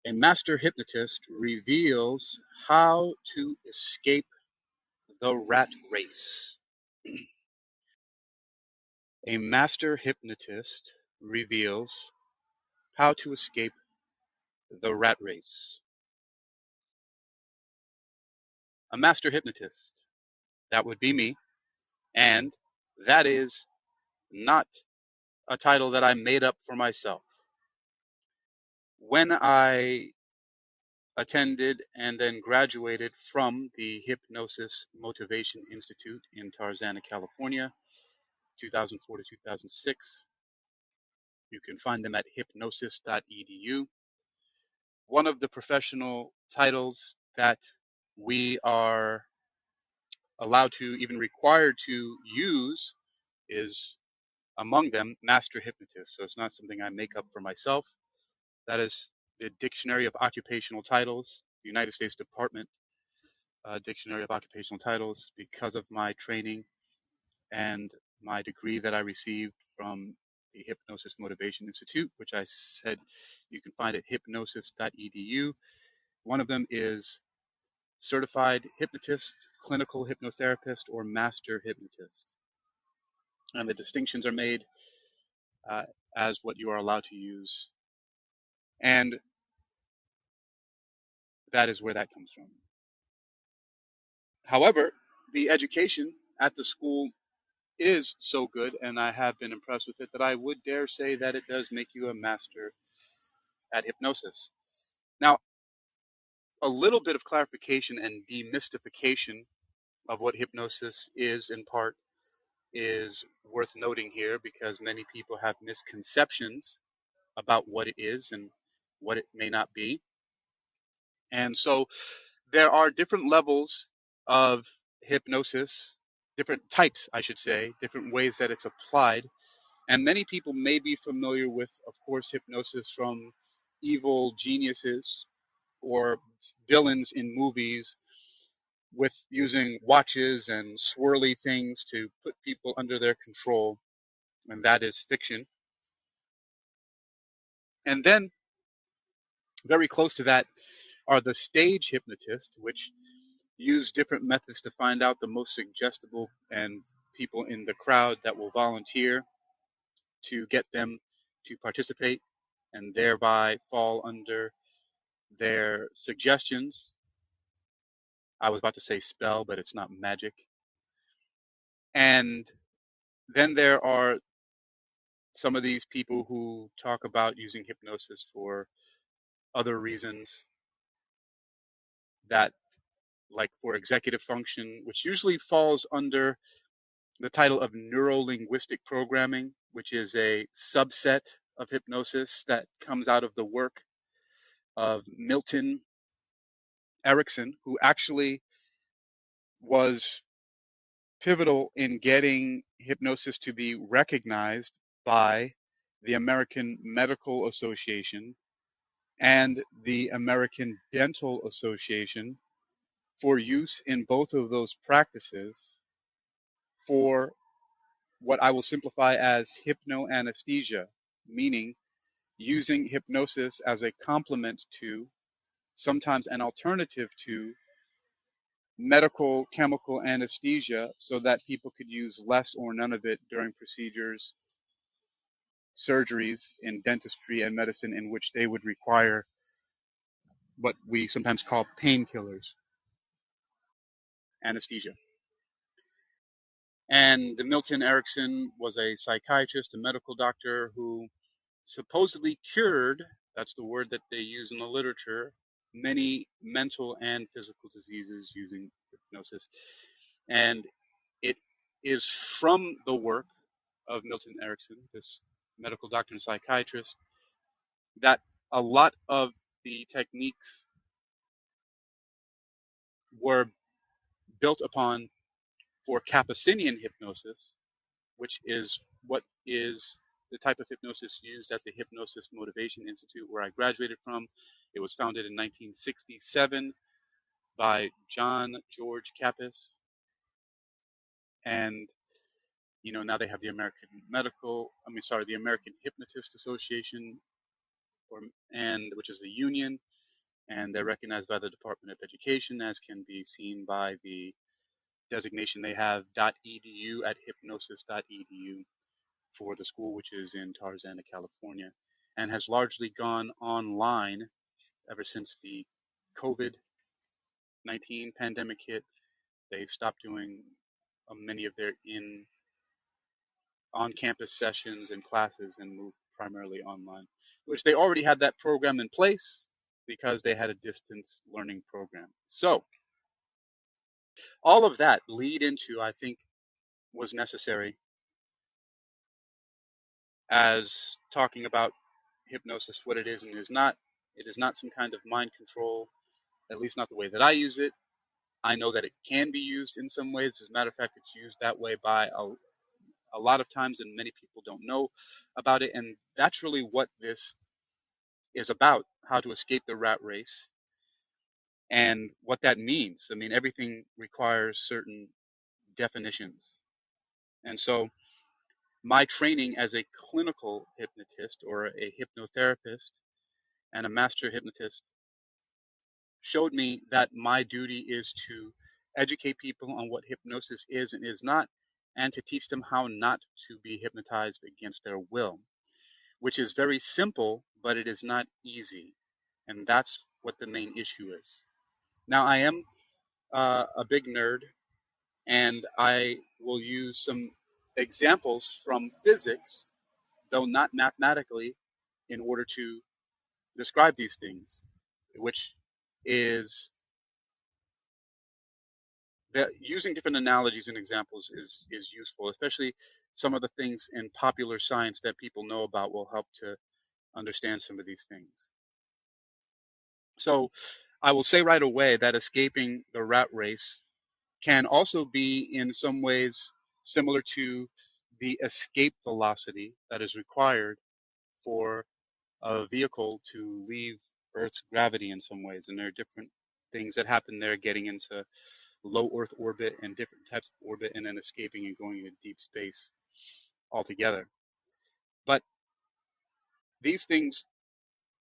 A master hypnotist reveals how to escape the rat race. A master hypnotist reveals how to escape the rat race. A master hypnotist, that would be me, and that is not a title that I made up for myself. When I attended and then graduated from the Hypnosis Motivation Institute in Tarzana, California, 2004 to 2006. You can find them at hypnosis.edu. One of the professional titles that we are allowed to, even required to use, is among them Master Hypnotist. So it's not something I make up for myself. That is the Dictionary of Occupational Titles, the United States Department Dictionary of Occupational Titles, because of my training and my degree that I received from the Hypnosis Motivation Institute, which I said you can find at hypnosis.edu. One of them is certified hypnotist, clinical hypnotherapist, or master hypnotist. And the distinctions are made uh, as what you are allowed to use. And that is where that comes from. However, the education at the school is so good, and I have been impressed with it, that I would dare say that it does make you a master at hypnosis. Now, a little bit of clarification and demystification of what hypnosis is in part is worth noting here, because many people have misconceptions about what it is and what it may not be. And so there are different levels of hypnosis, different types, I should say, different ways that it's applied. And many people may be familiar with, of course, hypnosis from evil geniuses or villains in movies, with using watches and swirly things to put people under their control, and that is fiction. And then, very close to that, are the stage hypnotists, which use different methods to find out the most suggestible and people in the crowd that will volunteer to get them to participate and thereby fall under their suggestions. I was about to say spell, but it's not magic. And then there are some of these people who talk about using hypnosis for other reasons, that, like for executive function, which usually falls under the title of neuro-linguistic programming, which is a subset of hypnosis that comes out of the work of Milton Erickson, who actually was pivotal in getting hypnosis to be recognized by the American Medical Association and the American Dental Association for use in both of those practices for what I will simplify as hypnoanesthesia, meaning using hypnosis as a complement to, sometimes an alternative to, medical chemical anesthesia, so that people could use less or none of it during procedures, surgeries in dentistry and medicine, in which they would require what we sometimes call painkillers, anesthesia. And Milton Erickson was a psychiatrist, a medical doctor who supposedly cured, that's the word that they use in the literature, many mental and physical diseases using hypnosis. And it is from the work of Milton Erickson, this medical doctor and psychiatrist, that a lot of the techniques were built upon for Capucinian hypnosis, which is what is the type of hypnosis used at the Hypnosis Motivation Institute, where I graduated from. It was founded in 1967 by John George Kappas. And, now they have the American Hypnotist Association, and which is the union, and they're recognized by the Department of Education, as can be seen by the designation they have .edu at hypnosis.edu for the school, which is in Tarzana, California, and has largely gone online ever since the COVID-19 pandemic hit. They've stopped doing many of their on-campus sessions and classes and moved primarily online, which they already had that program in place because they had a distance learning program. So all of that lead into, I think, was necessary as talking about hypnosis, what it is and is not. It is not some kind of mind control, at least not the way that I use it. I know that it can be used in some ways. As a matter of fact, it's used that way by a lot of times, and many people don't know about it. And that's really what this is about, how to escape the rat race and what that means. I mean, everything requires certain definitions. And so my training as a clinical hypnotist or a hypnotherapist and a master hypnotist showed me that my duty is to educate people on what hypnosis is and is not, and to teach them how not to be hypnotized against their will, which is very simple, but it is not easy. And that's what the main issue is. Now, I am a big nerd, and I will use some examples from physics, though not mathematically, in order to describe these things, which is that using different analogies and examples is useful, especially some of the things in popular science that people know about will help to understand some of these things. So I will say right away that escaping the rat race can also be in some ways similar to the escape velocity that is required for a vehicle to leave Earth's gravity in some ways. And there are different things that happen there, getting into low Earth orbit and different types of orbit, and then escaping and going into deep space altogether. But these things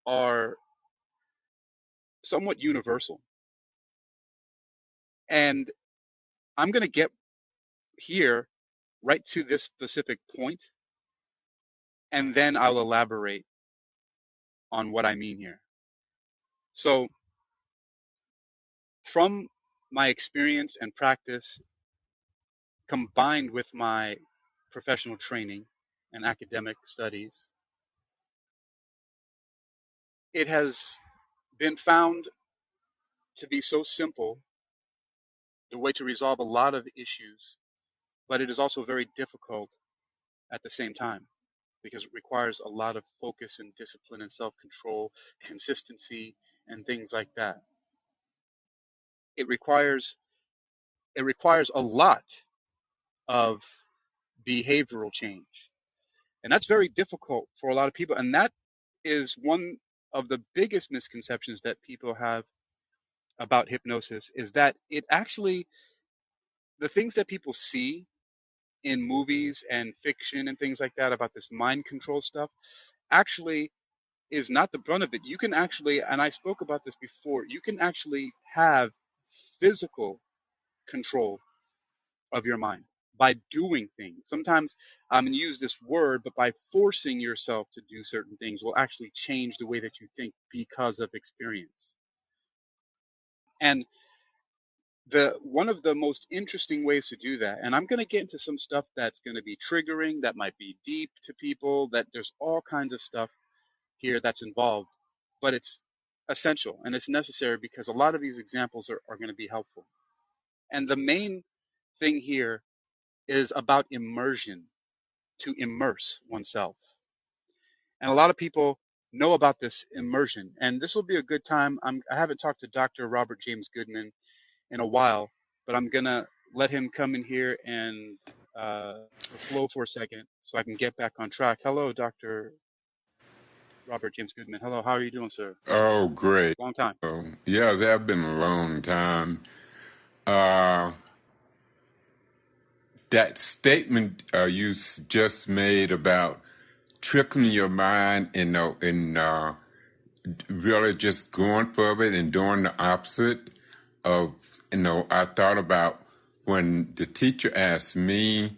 are somewhat universal. And I'm going to get here right to this specific point, and then I'll elaborate on what I mean here. So, from my experience and practice, combined with my professional training and academic studies, it has been found to be so simple, the way to resolve a lot of issues, but it is also very difficult at the same time because it requires a lot of focus and discipline and self-control, consistency, and things like that. It requires a lot of behavioral change. And that's very difficult for a lot of people. And that is one of the biggest misconceptions that people have about hypnosis, is that it actually, the things that people see in movies and fiction and things like that about this mind control stuff actually is not the brunt of it. You can actually, and I spoke about this before, you can actually have physical control of your mind by doing things. Sometimes I'm going to use this word, but by forcing yourself to do certain things will actually change the way that you think because of experience. And the one of the most interesting ways to do that, and I'm going to get into some stuff that's going to be triggering, that might be deep to people, that there's all kinds of stuff here that's involved, but it's essential and it's necessary because a lot of these examples are going to be helpful. And the main thing here is about immersion, to immerse oneself. And a lot of people know about this immersion, and this will be a good time. I haven't talked to Dr. Robert James Goodman in a while, but I'm going to let him come in here and flow for a second so I can get back on track. Hello, Dr. Robert James Goodman. Hello, how are you doing, sir? Oh, great. Long time. Yes, that's been a long time. Uh, that statement you just made about trickling your mind in really just going for it and doing the opposite of, I thought about when the teacher asked me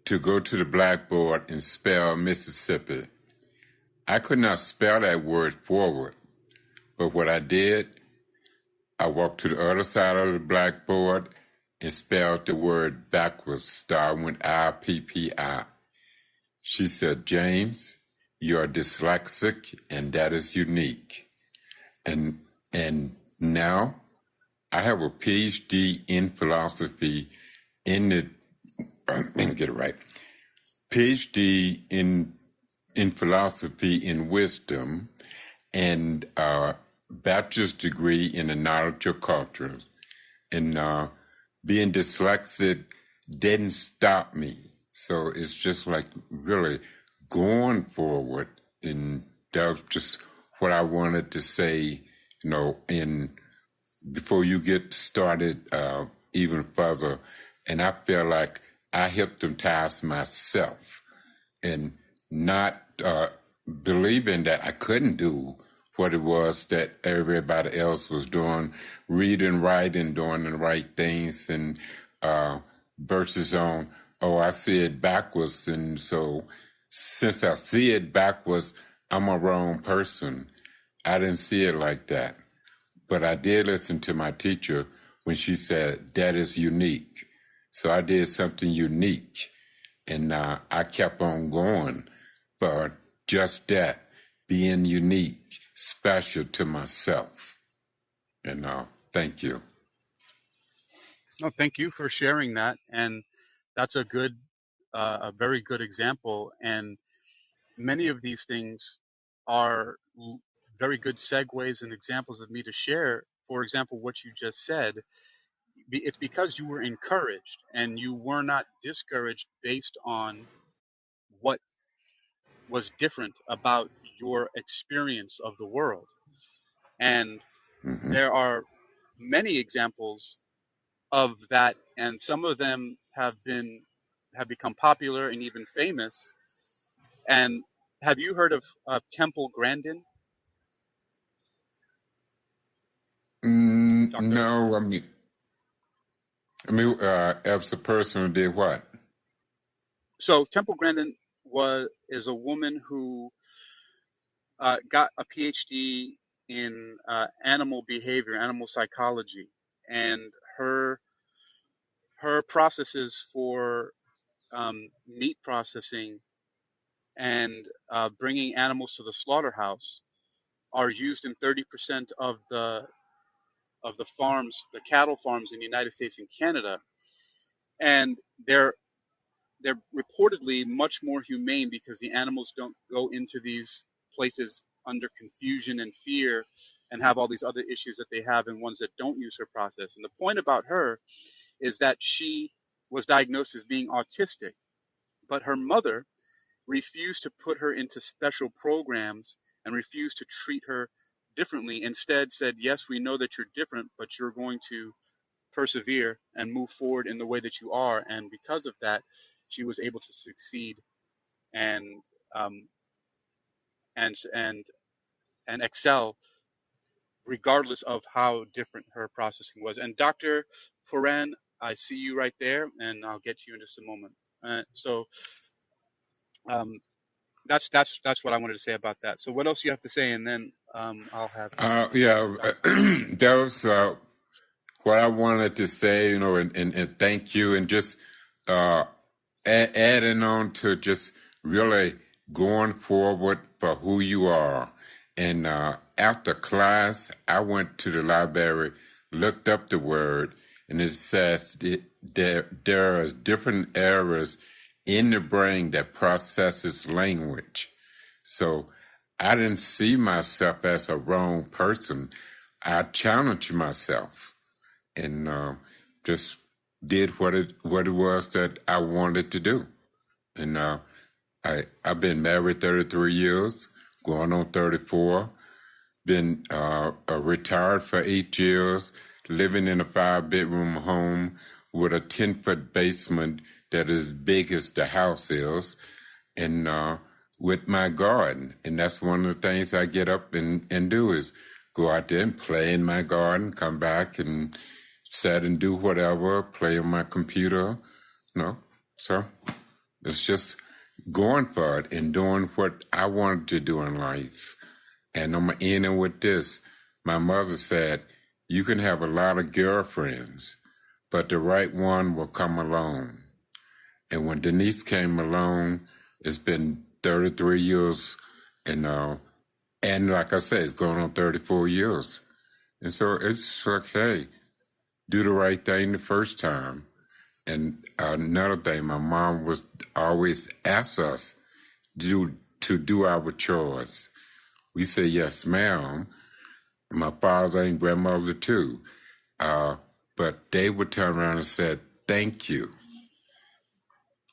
to go to the blackboard and spell Mississippi. I could not spell that word forward, but what I did, I walked to the other side of the blackboard and spelled the word backwards, starting with I-P-P-I. She said, James, you're dyslexic, and that is unique. And now I have a PhD in philosophy let me get it right. PhD in philosophy in wisdom, and a bachelor's degree in the knowledge of cultures. And being dyslexic didn't stop me. So it's just like really going forward. And that was just what I wanted to say, before you get started even further. And I feel like I hypnotized myself and not believing that I couldn't do what it was that everybody else was doing, reading, writing, doing the right things, and versus on, oh, I see it backwards. And so since I see it backwards, I'm a wrong person. I didn't see it like that. But I did listen to my teacher when she said, that is unique. So I did something unique, and I kept on going for just that, being unique, special to myself. And thank you. No, thank you for sharing that. And that's a very good example. And many of these things are very good segues and examples of me to share. For example, what you just said, it's because you were encouraged and you were not discouraged based on what was different about your experience of the world. And Mm-hmm. there are many examples of that, and some of them have become popular and even famous. And have you heard of Temple Grandin, Doctor? No, as a person who did what? So Temple Grandin is a woman who got a PhD in animal behavior, animal psychology, and her processes for meat processing and bringing animals to the slaughterhouse are used in 30% of the farms, the cattle farms in the United States and Canada, and they're reportedly much more humane because the animals don't go into these places under confusion and fear and have all these other issues that they have in ones that don't use her process. And the point about her is that she was diagnosed as being autistic, but her mother refused to put her into special programs and refused to treat her differently. Instead said, yes, we know that you're different, but you're going to persevere and move forward in the way that you are. And because of that, she was able to succeed and um, and and and excel regardless of how different her processing was. And Dr. Puran, I see you right there, and I'll get to you in just a moment. So um, that's what I wanted to say about that. So what else you have to say, and then I'll have Yeah, Dr. that was what I wanted to say, and thank you, and just uh, adding on to just really going forward for who you are. And after class, I went to the library, looked up the word, and it says there are different areas in the brain that processes language. So I didn't see myself as a wrong person. I challenged myself and just did what it was that I wanted to do. And I've been married 33 years, going on 34. Been retired for 8 years, living in a 5-bedroom home with a 10-foot basement that is big as the house is, and with my garden. And that's one of the things I get up and do is go out there and play in my garden, come back and sit and do whatever, play on my computer, So it's just going for it and doing what I wanted to do in life. And I'm ending with this. My mother said, you can have a lot of girlfriends, but the right one will come along. And when Denise came along, it's been 33 years, and like I said, it's going on 34 years. And so it's like, hey, do the right thing the first time. And another thing, my mom was always ask us to do our chores. We say, yes, ma'am. My father and grandmother too. But they would turn around and say, thank you.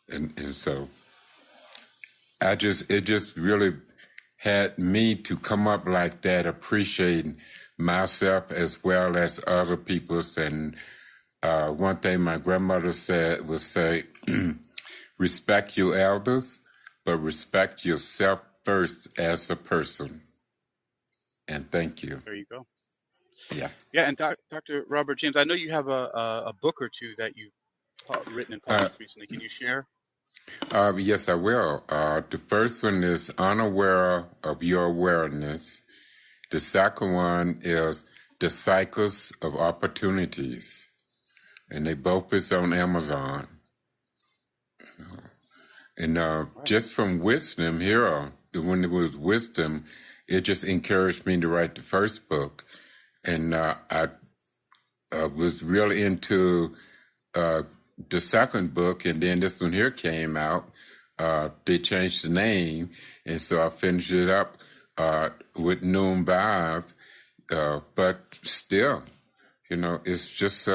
And so it just really had me to come up like that, appreciating myself as well as other people's. And one thing my grandmother said was say, respect your elders, but respect yourself first as a person. And thank you. There you go. Yeah. Yeah, and Dr. Robert James, I know you have a book or two that you've written and published recently. Can you share? Yes, I will. The first one is Unaware of Your Awareness. The second one is The Cycles of Opportunities. And they both is on Amazon. And just from wisdom here, when it was wisdom, it just encouraged me to write the first book. And I was really into the second book, and then this one here came out. They changed the name, and so I finished it up with Noon Vibe. But still, it's just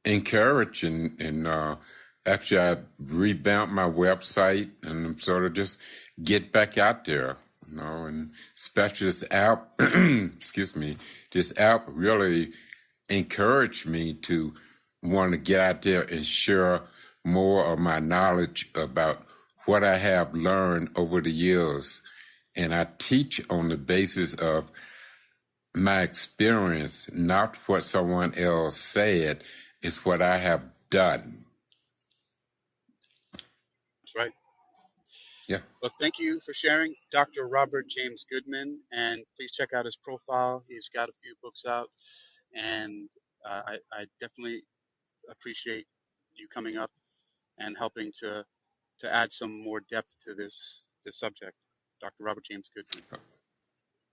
encouraging. And actually, I revamped my website and sort of just get back out there, and especially this app, excuse me, this app really encouraged me to want to get out there and share more of my knowledge about what I have learned over the years. And I teach on the basis of my experience, not what someone else said, is what I have done. That's right. Yeah. Well, thank you for sharing, Dr. Robert James Goodman, and please check out his profile. He's got a few books out, and I definitely appreciate you coming up and helping to add some more depth to this subject, Dr. Robert James Goodman.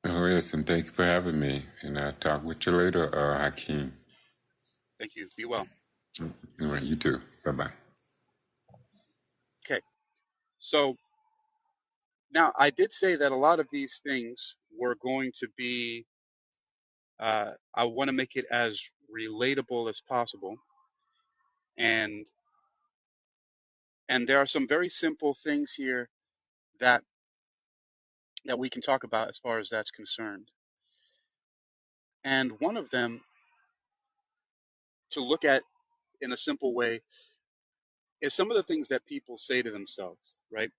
Oh, yes, and thank you for having me. And I'll talk with you later, Hakeem. Thank you. Be well. All right, you too. Bye-bye. Okay. So now I did say that a lot of these things were going to be, I want to make it as relatable as possible. And there are some very simple things here that we can talk about as far as that's concerned. And one of them to look at in a simple way is some of the things that people say to themselves, right?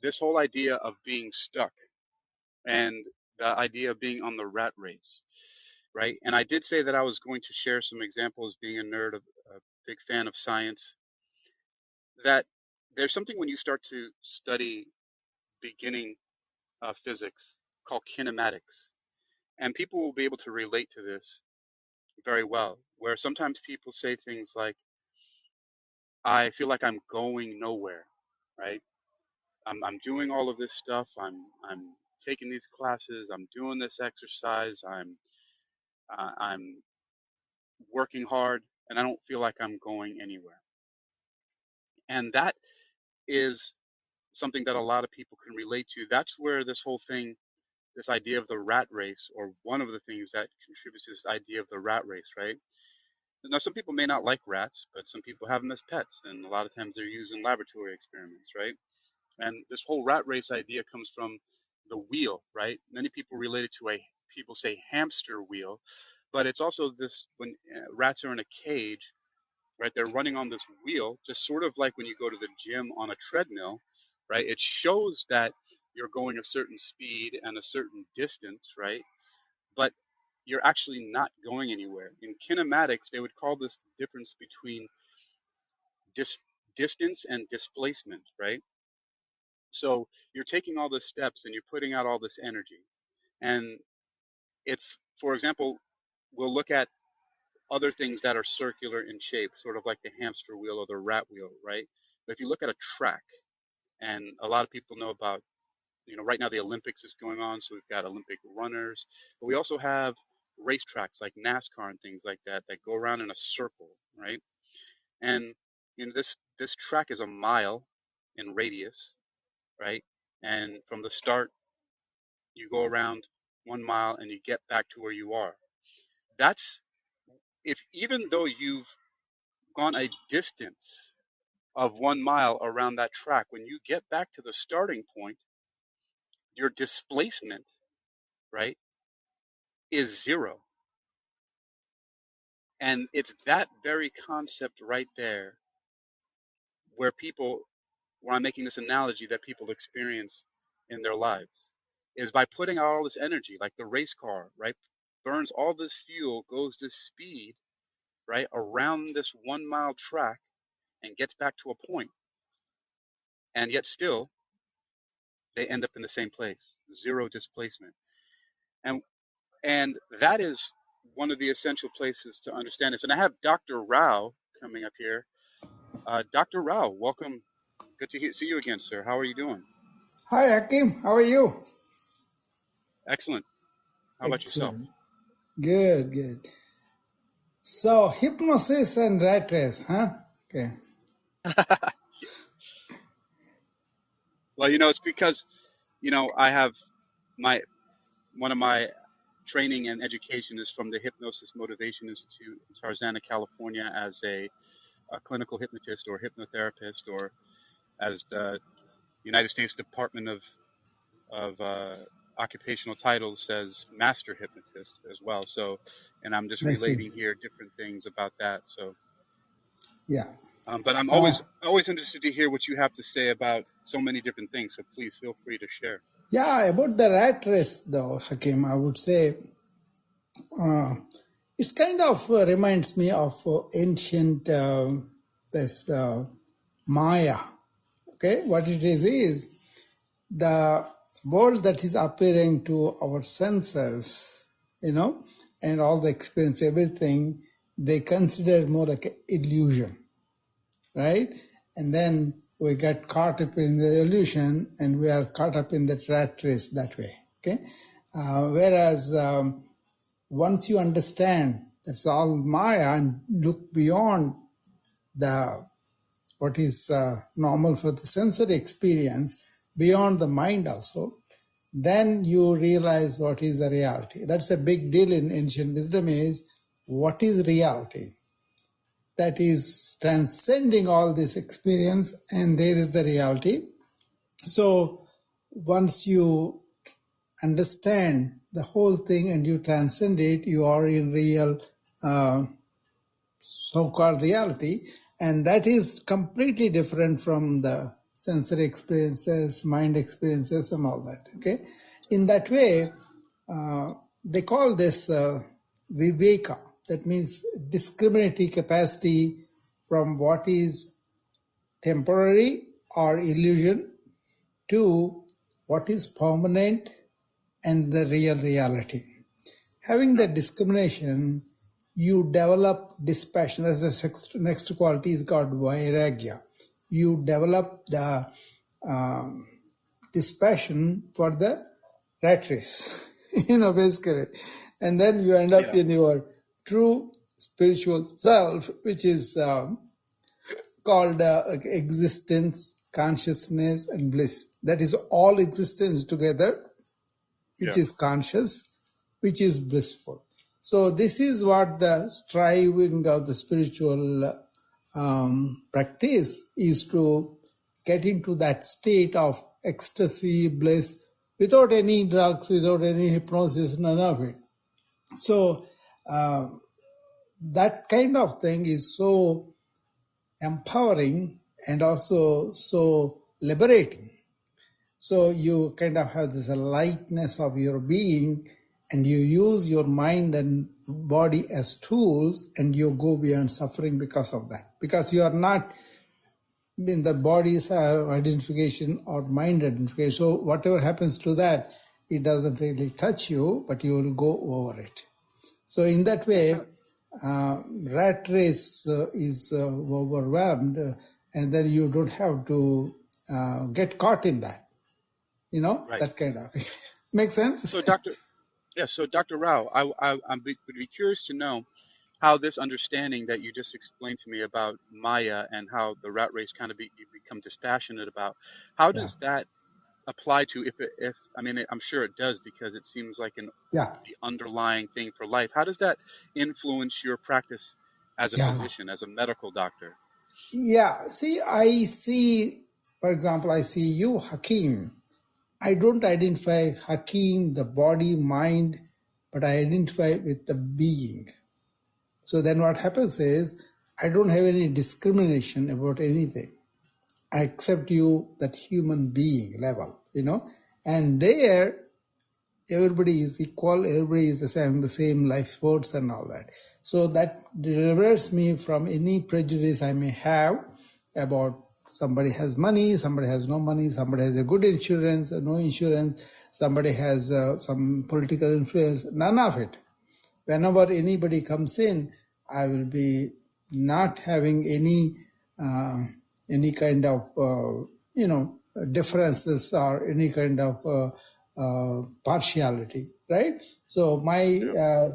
This whole idea of being stuck and the idea of being on the rat race, right? And I did say that I was going to share some examples, being a nerd, a big fan of science, that there's something when you start to study beginning physics called kinematics. And people will be able to relate to this very well, where sometimes people say things like, I feel like I'm going nowhere, right? I'm doing all of this stuff. I'm taking these classes. I'm doing this exercise. I'm working hard, and I don't feel like I'm going anywhere. And that is something that a lot of people can relate to. That's where this whole thing, this idea of the rat race, or one of the things that contributes to this idea of the rat race, right? Now, some people may not like rats, but some people have them as pets, and a lot of times they're used in laboratory experiments, right? And this whole rat race idea comes from the wheel, right? Many people relate it to people say hamster wheel, but it's also this when rats are in a cage, right? They're running on this wheel, just sort of like when you go to the gym on a treadmill, right? It shows that you're going a certain speed and a certain distance, right? But you're actually not going anywhere. In kinematics, they would call this the difference between dis- distance and displacement, right? So you're taking all the steps and you're putting out all this energy. And it's, for example, we'll look at other things that are circular in shape, sort of like the hamster wheel or the rat wheel, right? But if you look at a track, and a lot of people know about, right now the Olympics is going on, so we've got Olympic runners, but we also have racetracks like NASCAR and things like that that go around in a circle, right? And this track is a mile in radius, right? And from the start, you go around 1 mile and you get back to where you are. That's, if even though you've gone a distance of 1 mile around that track, when you get back to the starting point, your displacement, right, is zero. And it's that very concept right there where people, where I'm making this analogy that people experience in their lives, is by putting out all this energy, like the race car, right, burns all this fuel, goes this speed, right, around this 1 mile track and gets back to a point, and yet still they end up in the same place, zero displacement. And and that is one of the essential places to understand this. And I have Dr. Rao coming up here. Dr. Rao, welcome. Good to see you again, sir. How are you doing? Hi, Hakim. How are you? Excellent. How about yourself? Excellent. Good, good. So, hypnosis and rat race, huh? Okay. Well, it's because, I have my one of my training and education is from the Hypnosis Motivation Institute in Tarzana, California, as a clinical hypnotist or hypnotherapist, or as the United States Department of occupational titles says, Master Hypnotist as well. So, and I'm just I see. relating here different things about that. So, Yeah. but I'm Uh, always interested to hear what you have to say about so many different things. So please feel free to share. yeah, about the rat race, though, Hakim, I would say it's kind of reminds me of ancient this Maya. Okay, what it is the world that is appearing to our senses, and all the experience, everything, they consider more like an illusion, right? And then we get caught up in the illusion and we are caught up in that rat race that way, okay? Whereas once you understand that's all Maya and look beyond the what is normal for the sensory experience, beyond the mind also, then you realize what is the reality. That's a big deal in ancient wisdom, is what is reality that is transcending all this experience, and there is the reality. So once you understand the whole thing and you transcend it, you are in real so-called reality, and that is completely different from the sensory experiences, mind experiences, and all that. Okay, in that way, they call this viveka. That means discriminating capacity from what is temporary or illusion to what is permanent and the real reality. Having Yeah, that discrimination, you develop dispassion. That's the next quality is called vairagya. You develop the um, dispassion for the rat race, basically. And then you end up yeah, in your true spiritual self, which is called existence, consciousness, and bliss. That is all existence together, which yeah. is conscious, which is blissful. So this is what the striving of the spiritual practice is, to get into that state of ecstasy, bliss, without any drugs, without any hypnosis, none of it. So that kind of thing is so empowering and also so liberating. So you kind of have this lightness of your being, and you use your mind and body as tools, and you go beyond suffering because of that. Because you are not in the body's identification or mind identification. So whatever happens to that, it doesn't really touch you, but you will go over it. So in that way, rat race is overwhelmed, and then you don't have to get caught in that, Right. that kind of thing. Make sense? So, Dr. Rao, would be curious to know how this understanding that you just explained to me about Maya and how the rat race kind of you become dispassionate about, how Yeah, does that apply to if I mean I'm sure it does because it seems like yeah, the underlying thing for life. How does that influence your practice as a yeah, physician, as a medical doctor? yeah. For example, I see you, Hakeem. I don't identify Hakeem, the body, mind, but I identify with the being. So then what happens is I don't have any discrimination about anything. I accept you that human being level, and there everybody is equal, everybody is having the same life sports and all that. So that delivers me from any prejudice I may have about somebody has money, somebody has no money, somebody has a good insurance, no insurance, somebody has some political influence, none of it. Whenever anybody comes in, I will be not having any kind of differences or any kind of partiality, right? So my Yeah,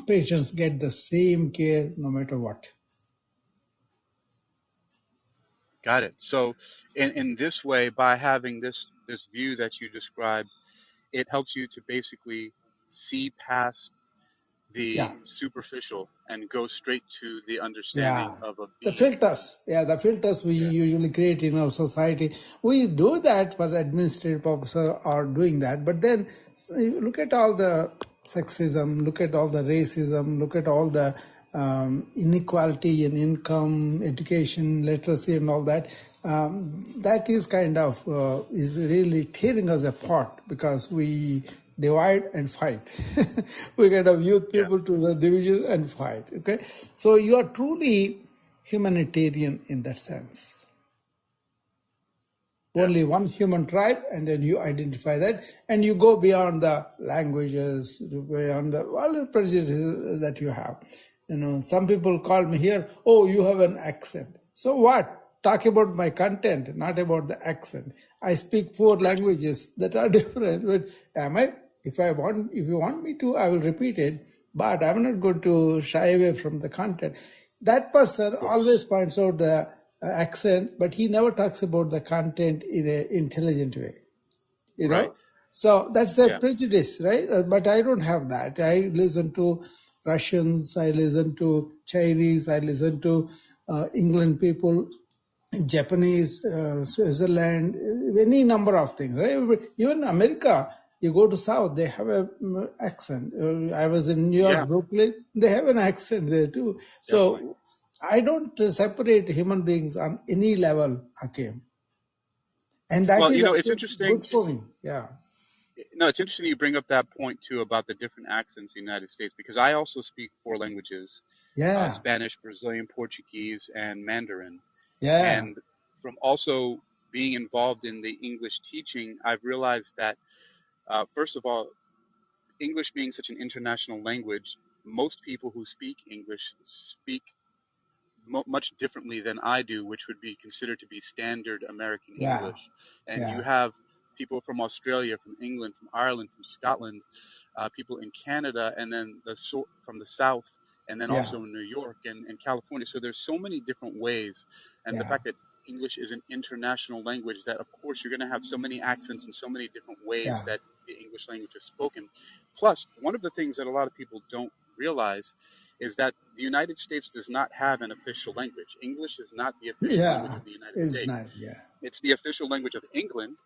patients get the same care no matter what. got it. So in this way, by having this view that you described, it helps you to basically see past Yeah. the superficial and go straight to the Yeah. understanding of a The being. filters, the filters we Yeah, usually create in our society. We do that for the administrative purposes or doing that. But then look at all the sexism, look at all the racism, look at all the inequality in income, education, literacy and all that. That is kind of is really tearing us apart because we divide and fight. We kind of use yeah, people to the division and fight. Okay, so you are truly humanitarian in that sense. yeah. Only one human tribe, and then you identify that, and you go beyond the languages, beyond the all the prejudices that you have. Some people call me here, oh, you have an accent. So what? Talk about my content, not about the accent. I speak four Right. languages that are different. But if you want me to, I will repeat it, but I'm not going to shy away from the content. That person Of always course. points out the accent, but he never talks about the content in an intelligent way, you Right. know. So that's a Yeah. prejudice, right? But I don't have that. I listen to Russians, I listen to Chinese, I listen to England people, Japanese, Switzerland, any number of things. Right? Even America, you go to South, they have a accent. I was in New York, Yeah. Brooklyn, they have an accent there too. Definitely. So I don't separate human beings on any level, Hakim. And that Well, is it's actually interesting. good for me. Yeah. No, it's interesting you bring up that point too about the different accents in the United States because I also speak four languages: Yeah. Spanish, Brazilian, Portuguese, and Mandarin. Yeah. And from also being involved in the English teaching, I've realized that first of all, English being such an international language, most people who speak English speak much differently than I do, which would be considered to be standard American Yeah. English. And you Yeah. have people from Australia, from England, from Ireland, from Scotland, people in Canada, and then from the South, and then Yeah. also in New York and California. So there's so many different ways, and the Yeah. fact that English is an international language that, of course, you're going to have so many accents and so many different ways Yeah. that the English language is spoken. Plus, one of the things that a lot of people don't realize is that the United States does not have an official language. English is not the official language Yeah. of the United It's States. not. Yeah. It's the official language of England,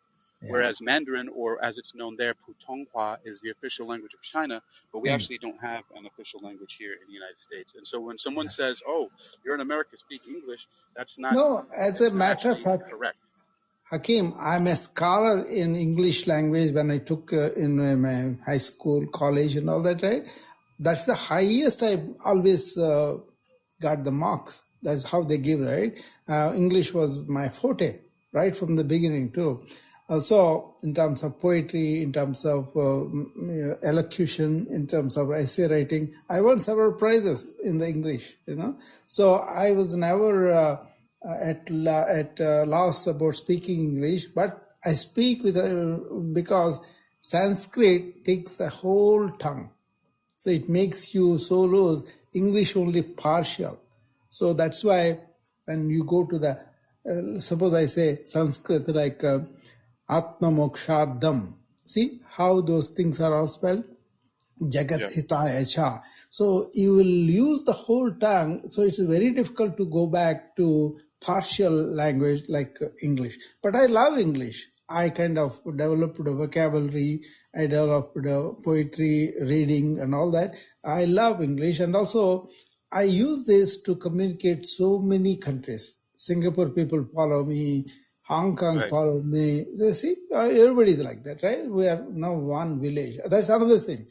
Yeah. whereas Mandarin, or as it's known there, Putonghua, is the official language of China, but we Mm. actually don't have an official language here in the United States. And so when someone says, "Oh, you're in America, speak English," that's not No, as a that's not matter of actually fact, correct. Hakim, I'm a scholar in English language when I took in my high school, college and all that, right? That's the highest I always got the marks. That's how they give, right? English was my forte right from the beginning too. So in terms of poetry, in terms of elocution, in terms of essay writing, I won several prizes in the English, So I was never at loss about speaking English, but I speak with because Sanskrit takes the whole tongue. So it makes you so loose, English only partial. So that's why when you go to the, suppose I say Sanskrit like Atma Mokshardham, see how those things are all spelled? Jagat Yes. Hitaya Cha. So you will use the whole tongue. So it's very difficult to go back to partial language like English. But I love English. I kind of developed a vocabulary. I developed poetry, reading, and all that. I love English, and also I use this to communicate so many countries. Singapore people follow me. Hong Kong Right. follow me. You see, everybody's like that, right? We are now one village. That's another thing.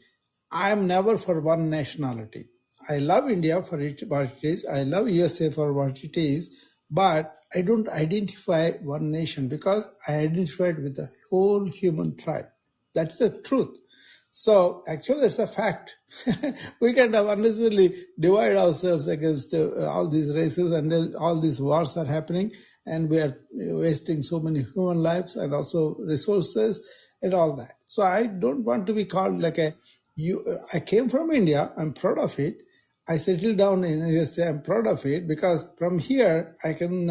I am never for one nationality. I love India for what it is. I love USA for what it is. But I don't identify one nation because I identified with the whole human tribe. That's the truth. So actually, that's a fact. We can't have unnecessarily divide ourselves against all these races, and then all these wars are happening, and we are wasting so many human lives and also resources and all that. So I don't want to be called like a you. I came from India. I'm proud of it. I settled down in USA. I'm proud of it because from here I can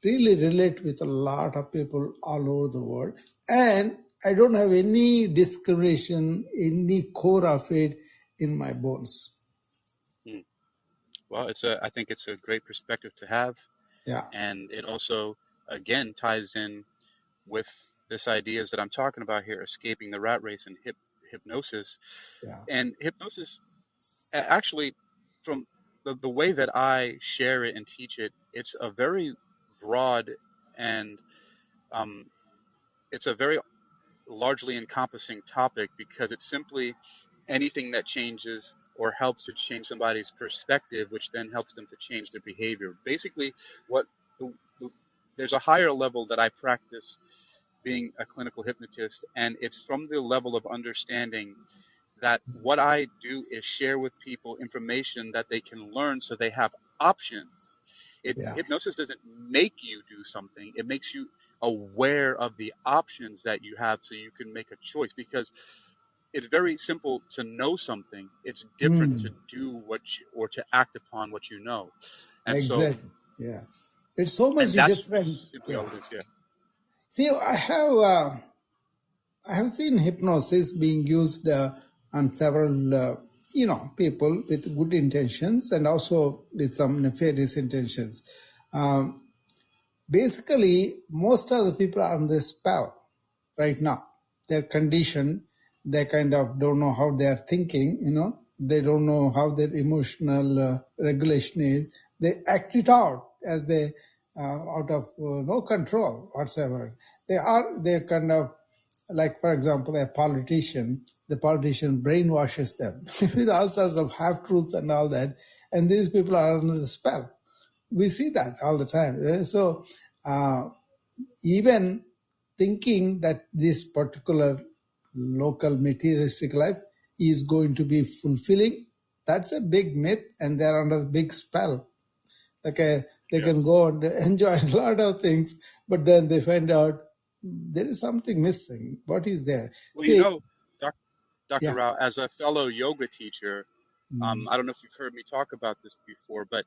really relate with a lot of people all over the world, and I don't have any discrimination, any core of it in my bones. Mm. Well, I think it's a great perspective to have, Yeah, and it also again ties in with this ideas that I'm talking about here, escaping the rat race and hypnosis. yeah, And hypnosis, actually, from the way that I share it and teach it, it's a very broad and um, it's a very largely encompassing topic because it's simply anything that changes or helps to change somebody's perspective, which then helps them to change their behavior. Basically, what the, the, there's a higher level that I practice being a clinical hypnotist, and it's from the level of understanding that what I do is share with people information that they can learn so they have options. yeah. Hypnosis doesn't make you do something. It makes you aware of the options that you have so you can make a choice because it's very simple to know something. It's different to do or to act upon what you know. And so, Exactly. Yeah. It's so much and that's different. simply Yeah. all it is. Yeah. See, I have seen hypnosis being used on several people with good intentions and also with some nefarious intentions. Um, Basically, most of the people are on the spell right now. They're conditioned. They kind of don't know how they are thinking, They don't know how their emotional regulation is. They act it out as they out of no control whatsoever. They're kind of like, for example, a politician. The politician brainwashes them with all sorts of half-truths and all that. And these people are under the spell. We see that all the time. So uh, even thinking that this particular local materialistic life is going to be fulfilling, that's a big myth, and they're under a big spell. Okay, they can Yes. go and enjoy a lot of things, but then they find out there is something missing. What is there? Well, See, Doc, Dr. yeah, Rao, as a fellow yoga teacher, mm, I don't know if you've heard me talk about this before, but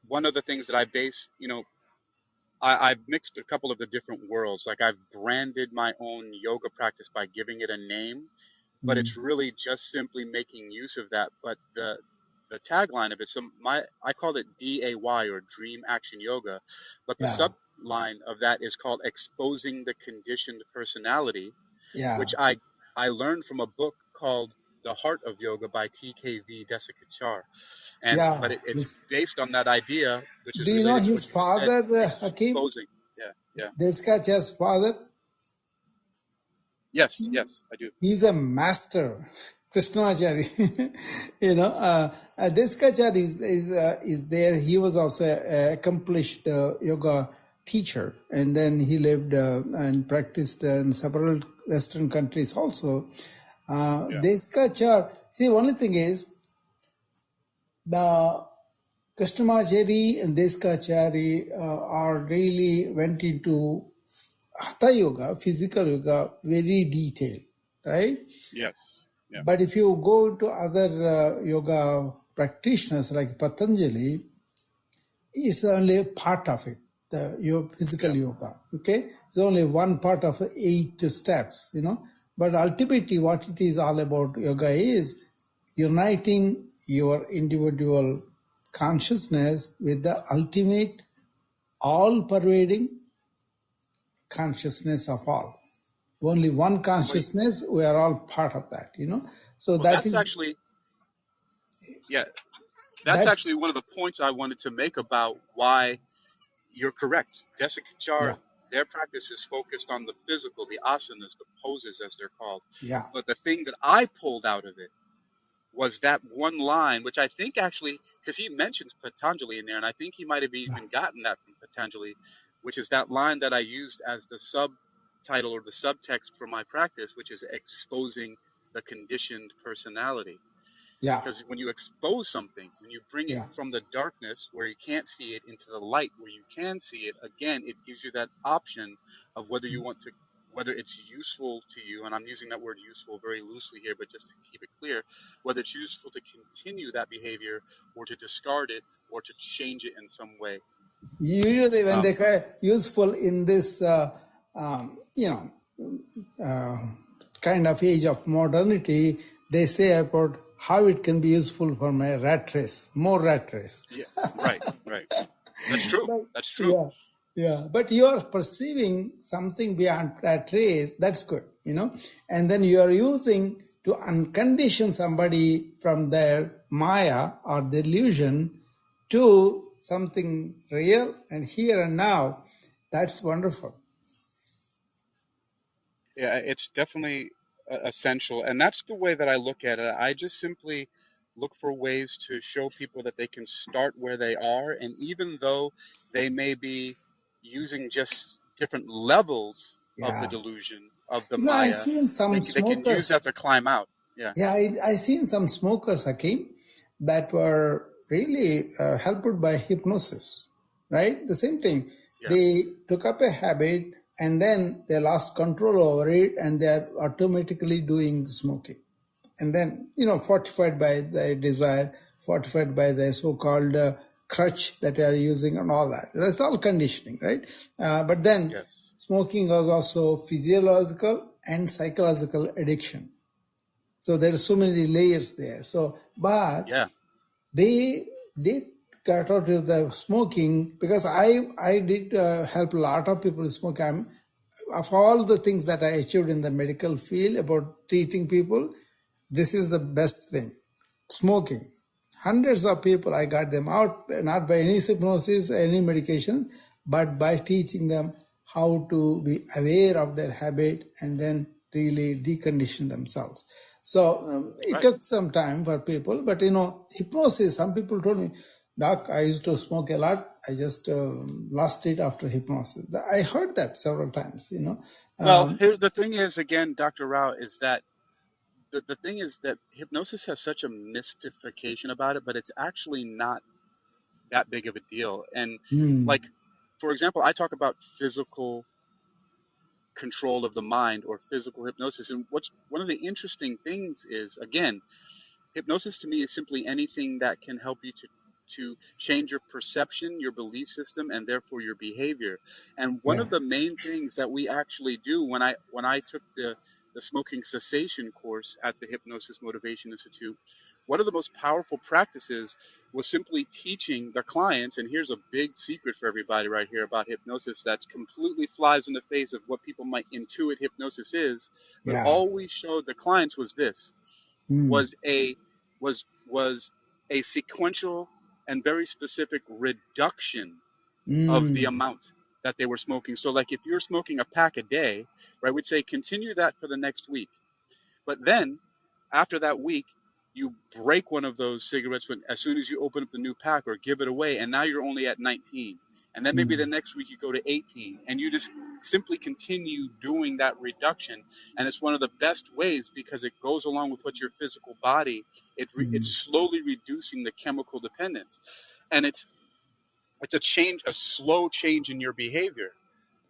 one of the things that I base, I've mixed a couple of the different worlds. Like I've branded my own yoga practice by giving it a name, but mm, it's really just simply making use of that. But the tagline of it, I called it DAY or Dream Action Yoga, but the yeah, subline of that is called Exposing the Conditioned Personality, yeah, which I learned from a book called The Heart of Yoga by TKV Desikachar. But yeah. it's based on that idea, which is Do you know related to his what you just said, father, Hakim? exposing. Yeah. Yeah. Deskacha's father, Yes. Yes, I do. he's a master, Krishnamacharya. Deskachar is there. He was also an accomplished yoga teacher, and then he lived and practiced in several Western countries also. Yeah. Deskachar, see, only thing is, the Krishnamacharya and Deskachari are really went into Hatha Yoga, physical yoga, very detailed, right? Yes. Yeah. But if you go to other yoga practitioners like Patanjali, it's only a part of it, your physical Yeah. yoga, okay? It's only one part of 8 steps, But ultimately what it is all about yoga is uniting your individual consciousness with the ultimate all-pervading consciousness of all. Only one Well, consciousness, we are all part of that. So well, that that's is, actually, yeah, that's that's, actually one of the points I wanted to make about why you're correct. yeah, Desikachar, their practice is focused on the physical, the asanas, the poses as they're called. yeah, But the thing that I pulled out of it was that one line, which I think actually, because he mentions Patanjali in there, and I think he might have even gotten that from Patanjali, which is that line that I used as the subtitle or the subtext for my practice, which is exposing the conditioned personality. yeah, Because when you expose something, when you bring it yeah. from the darkness where you can't see it into the light where you can see it, again, it gives you that option of whether you want to, whether it's useful to you, and I'm using that word useful very loosely here, but just to keep it clear, whether it's useful to continue that behavior or to discard it or to change it in some way. Usually when Um, they useful in this, uh, kind of age of modernity, they say about how it can be useful for my rat race, more rat race. yeah, right, right. That's true. But, That's true. yeah, yeah. But you are perceiving something beyond that trace. That's good. And then you are using to uncondition somebody from their Maya or delusion to something real and here and now. That's wonderful. Yeah, it's definitely essential. And that's the way that I look at it. I just simply look for ways to show people that they can start where they are. And even though they may be using just different levels of the Yeah. delusion, of the I Maya, seen some they can use that smokers. to climb out. Yeah. Yeah, I seen some smokers, Hakim, that were really helped by hypnosis, right? The same thing. Yeah. They took up a habit and then they lost control over it and they are automatically doing smoking. And then, fortified by the desire, fortified by the so-called crutch that they are using and all that. That's all conditioning, right? But then Yes. smoking was also physiological and psychological addiction. So there are so many layers there. So, but Yeah. they did cut out with the smoking because I did help a lot of people smoke. Of all the things that I achieved in the medical field about treating people, this is the best thing. Smoking. Hundreds of people, I got them out, not by any hypnosis, any medication, but by teaching them how to be aware of their habit and then really decondition themselves. So it Right. took some time for people, but hypnosis, some people told me, Doc, I used to smoke a lot. I just lost it after hypnosis. I heard that several times. Well, Um, here, the thing is, again, Dr. Rao, is that the thing is that hypnosis has such a mystification about it, but it's actually not that big of a deal. And mm, like, for example, I talk about physical control of the mind or physical hypnosis. And what's one of the interesting things is, again, hypnosis to me is simply anything that can help you to change your perception, your belief system, and therefore your behavior. And one yeah, of the main things that we actually do when I took the smoking cessation course at the Hypnosis Motivation Institute, one of the most powerful practices was simply teaching the clients. And here's a big secret for everybody right here about hypnosis that completely flies in the face of what people might intuit hypnosis is. But yeah. all we showed the clients was this, Mm, was was a sequential and very specific reduction of the mm, amount. that they were smoking. So like if you're smoking a pack a day, right, we'd say continue that for the next week. But then after that week, you break one of those cigarettes as soon as you open up the new pack or give it away, and now you're only at 19. And then maybe the next week you go to 18, and you just simply continue doing that reduction. And it's one of the best ways because it goes along with what your physical body, it's slowly reducing the chemical dependence. And it's a slow change in your behavior,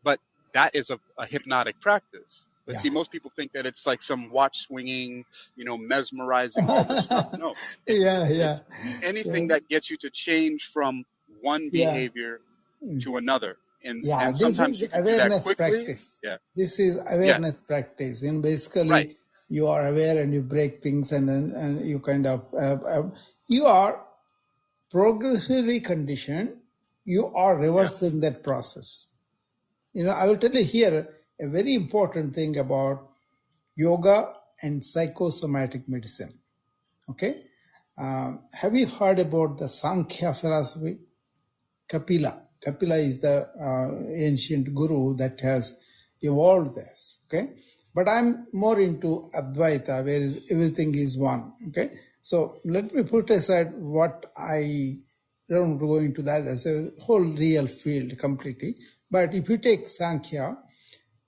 but that is a hypnotic practice. But Yeah. see, most people think that it's like some watch swinging, mesmerizing, all this stuff. No, it's anything that gets you to change from one Yeah. behavior to another. Yeah, And this sometimes is you can do that awareness quickly. practice. Yeah. This is Yeah. awareness practice. And Right. basically, you are aware and you break things, and you kind of, you are progressively conditioned. You are reversing that process. I will tell you here a very important thing about yoga and psychosomatic medicine. Okay? Have you heard about the Sankhya philosophy? Kapila. Kapila is the ancient guru that has evolved this. Okay, but I'm more into Advaita, where everything is one. Okay, so let me put aside what I don't go into that. That's a whole real field completely. But if you take Sankhya,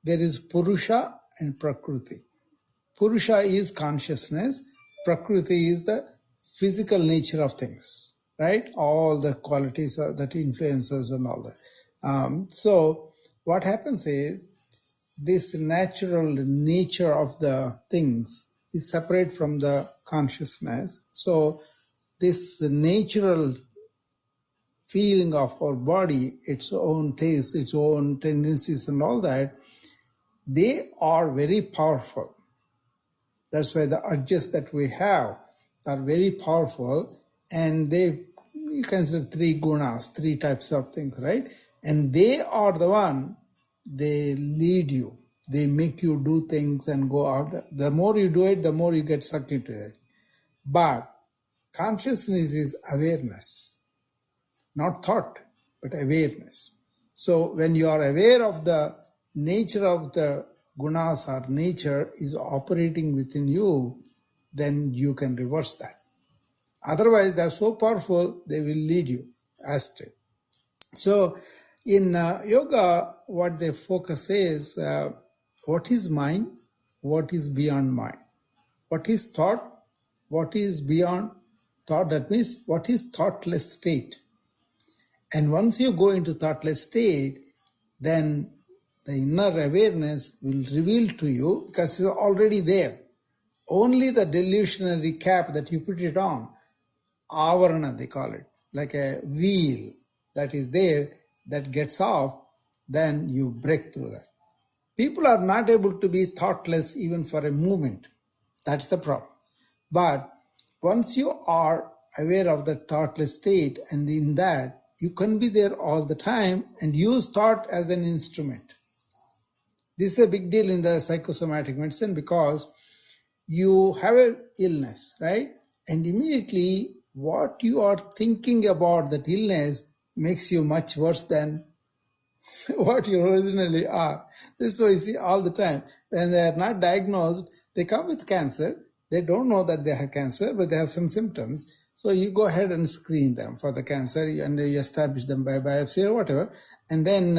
there is Purusha and Prakriti. Purusha is consciousness. Prakriti is the physical nature of things, right? All the qualities that influences and all that. So what happens is this natural nature of the things is separate from the consciousness. So this natural feeling of our body, its own taste, its own tendencies and all that, they are very powerful. That's why the urges that we have are very powerful, and you consider three gunas, three types of things, right? And they are the one, they lead you. They make you do things and go out. The more you do it, the more you get sucked into it. But consciousness is awareness, not thought, but awareness. So when you are aware of the nature of the gunas or nature is operating within you, then you can reverse that. Otherwise, they're so powerful, they will lead you astray. So in yoga, what they focus is what is mind, what is beyond mind, what is thought, what is beyond thought. That means what is thoughtless state. And once you go into thoughtless state, then the inner awareness will reveal to you, because it's already there. Only the delusionary cap that you put it on, avarana they call it, like a wheel that is there, that gets off, then you break through that. People are not able to be thoughtless even for a moment. That's the problem. But once you are aware of the thoughtless state, and in that, you can be there all the time and use thought as an instrument. This is a big deal in the psychosomatic medicine, because you have an illness, right? And immediately what you are thinking about that illness makes you much worse than what you originally are. This is what you see all the time. When they are not diagnosed, they come with cancer. They don't know that they have cancer, but they have some symptoms. So you go ahead and screen them for the cancer, and you establish them by biopsy or whatever. And then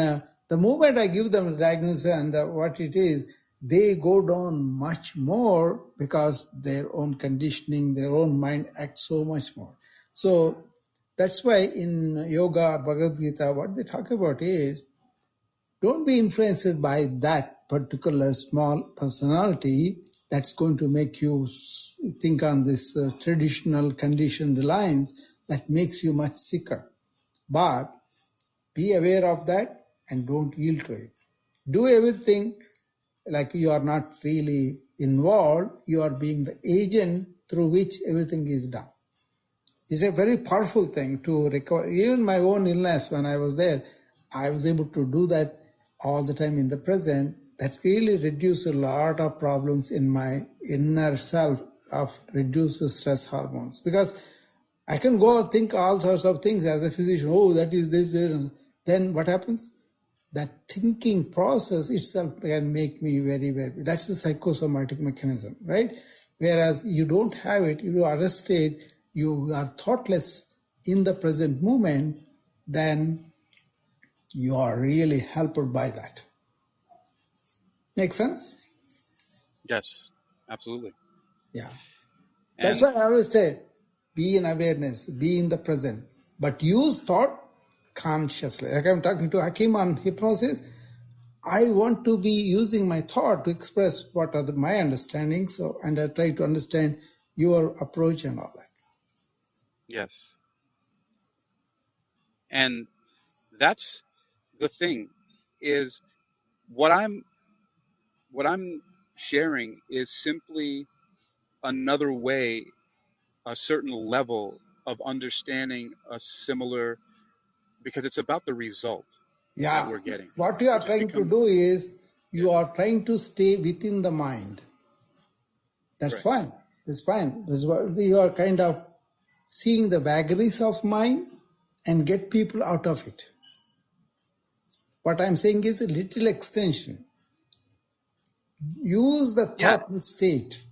the moment I give them the diagnosis and what it is, they go down much more, because their own conditioning, their own mind acts so much more. So that's why in yoga or Bhagavad Gita, what they talk about is, don't be influenced by that particular small personality that's going to make you think on this traditional conditioned lines that makes you much sicker. But be aware of that and don't yield to it. Do everything like you are not really involved. You are being the agent through which everything is done. It's a very powerful thing to recover. Even my own illness, when I was there, I was able to do that all the time in the present. That really reduced a lot of problems in my inner self, of reduced stress hormones. Because I can go and think all sorts of things as a physician. Oh, that is this. Then what happens? that thinking process itself can make me very, very, that's the psychosomatic mechanism, right? Whereas you don't have it, you are arrested, you are thoughtless in the present moment, then you are really helped by that. Make sense? Yes, absolutely. Yeah. That's And why I always say, be in awareness, be in the present, but use thought consciously. Like I'm talking to Hakim on hypnosis, I want to be using my thought to express what are my understandings, and I try to understand your approach and all that. yes, and that's the thing is what I'm sharing is simply another way, a certain level of understanding a similar, because it's about the result that Yeah, we're getting, what you are which has trying to become, do is yeah, you are trying to stay within the mind. That's right. fine. That's fine. That's what you are kind of seeing the vagaries of mind and get people out of it. What I'm saying is a little extension. Use the Yeah, thought state,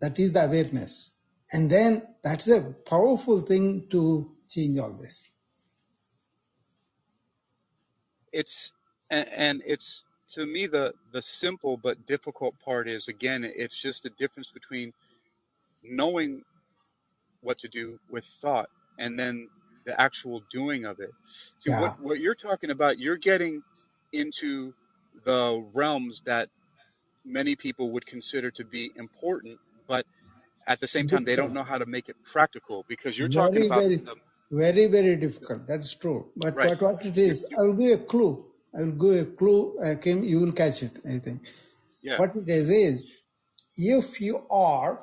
that is the awareness. And then that's a powerful thing to change all this. it's and it's to me the simple but difficult part is, again, it's just the difference between knowing what to do with thought and then the actual doing of it. See, Yeah, what you're talking about, you're getting into the realms that many people would consider to be important, but at the same time they don't difficult. know how to make it practical, because you're talking Very, about very, the, very, very difficult. That's true. But right. what it is, You I will give a clue. I will give a clue. Kim, you will catch it, I think. yeah, What it is if you are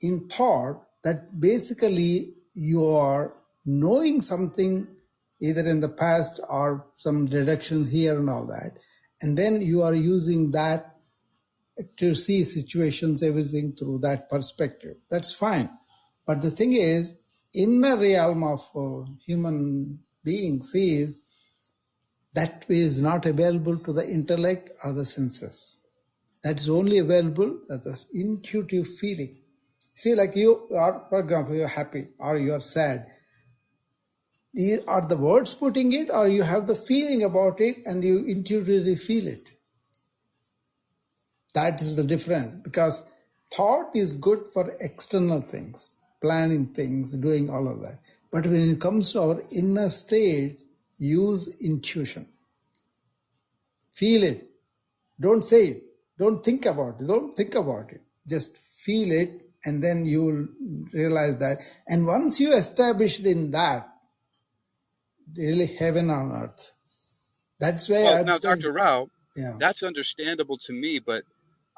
in thought, that basically you are knowing something either in the past or some deductions here and all that, and then you are using that to see situations, everything through that perspective. That's fine. But the thing is, in the realm of human beings is that is not available to the intellect or the senses. That is only available as the intuitive feeling. See, like you are, for example, you're happy or you're sad. Are the words putting it, or you have the feeling about it and you intuitively feel it? That is the difference, because thought is good for external things, planning things, doing all of that. But when it comes to our inner state, use intuition. Feel it. Don't say it. Don't think about it. Don't think about it. Just feel it, and then you will realize that. And once you establish it in that, really heaven on earth. That's why well, I'd now say, Dr. Rao, yeah. that's understandable to me, but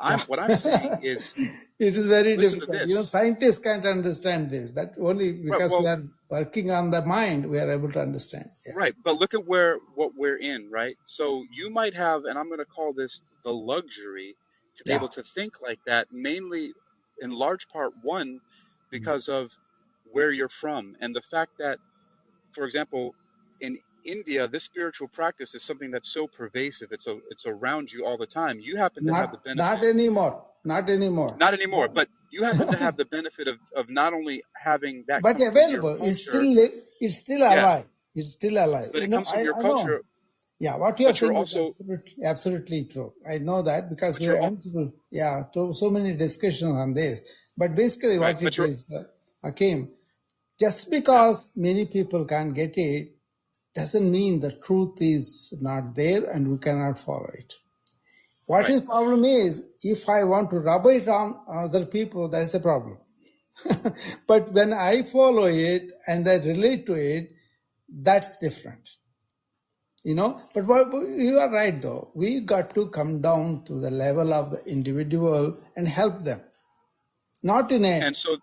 Yeah. what I'm saying is, It is very listen to difficult. this. Scientists can't understand this. That only Right, because we well, are working on the mind, we are able to understand. Yeah. right, but look at what we're in, right? So you might have, and I'm going to call this the luxury, to be Yeah. able to think like that, mainly in large part, one, because of where you're from and the fact that, for example, in India, this spiritual practice is something that's so pervasive. It's around you all the time. You happen to have the Not benefit, anymore. Not anymore. not anymore, but you happen to have the benefit of not only having that But come from your available. culture, It's still yeah, alive. It's still alive. but it comes from your I know. culture, Yeah, what you are but you're saying is also, absolutely true. I know that because but we you're went through, so many discussions on this. But basically, right, what but it you're is, Hakim, just yeah, because many people can't get it doesn't mean the truth is not there and we cannot follow it. What right. is problem is, if I want to rub it on other people, that's a problem. But when I follow it and I relate to it, that's different. But you are right, though. We got to come down to the level of the individual and help them, not in a And so,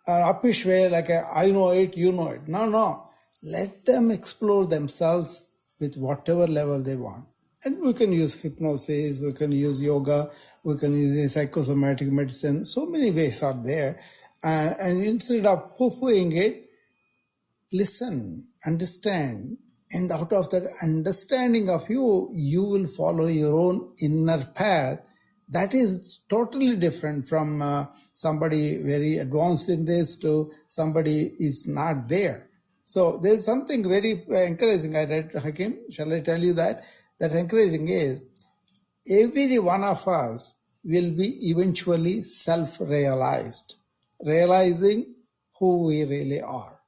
uppish way, like I know it, you know it. No, no. Let them explore themselves with whatever level they want. And we can use hypnosis, we can use yoga, we can use psychosomatic medicine. So many ways are there. And instead of poo-pooing it, listen, understand, And out of that understanding of you, you will follow your own inner path. That is totally different from somebody very advanced in this to somebody is not there. So there's something very encouraging. I read, Hakim, shall I tell you that? That encouraging is every one of us will be eventually self-realized, realizing who we really are,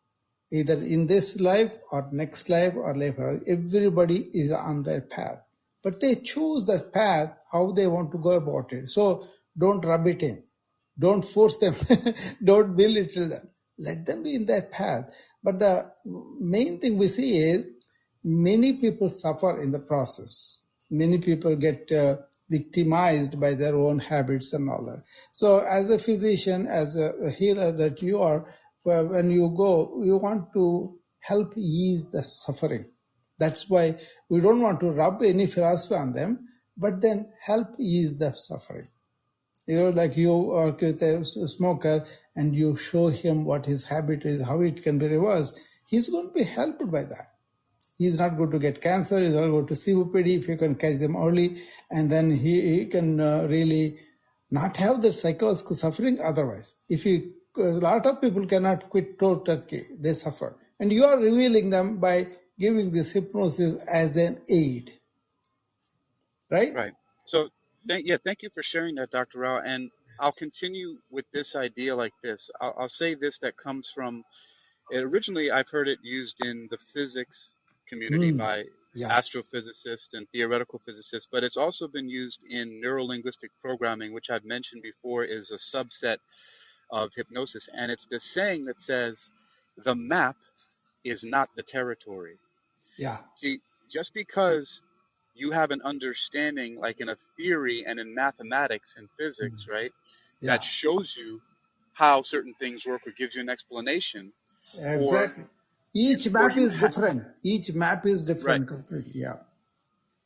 either in this life or next life or later. Everybody is on their path, but they choose that path how they want to go about it. So don't rub it in, don't force them, don't belittle them, let them be in that path. But the main thing we see is many people suffer in the process. Many people get victimized by their own habits and all that. So as a physician, as a healer that you are, when you go, you want to help ease the suffering. That's why we don't want to rub any philosophy on them, but then help ease the suffering. You know, like you are with a smoker and you show him what his habit is, how it can be reversed, he's going to be helped by that. He's not going to get cancer, he's not going to COPD if you can catch them early, and then he can really not have the psychological suffering otherwise. If you, a lot of people cannot quit cold turkey, they suffer. And you are revealing them by giving this hypnosis as an aid, right? Right. So, thank you for sharing that, Dr. Rao. And I'll continue with this idea like this. I'll say this that comes from, originally I've heard it used in the physics community by Yes. astrophysicists and theoretical physicists, but it's also been used in neurolinguistic programming, which I've mentioned before is a subset of hypnosis. And it's this saying that says, the map is not the territory. Yeah. See, just because you have an understanding, like in a theory and in mathematics and physics, right, that Yeah. shows you how certain things work or gives you an explanation, or Exactly. Each or map you is have, different. Each map is right, different completely. Yeah.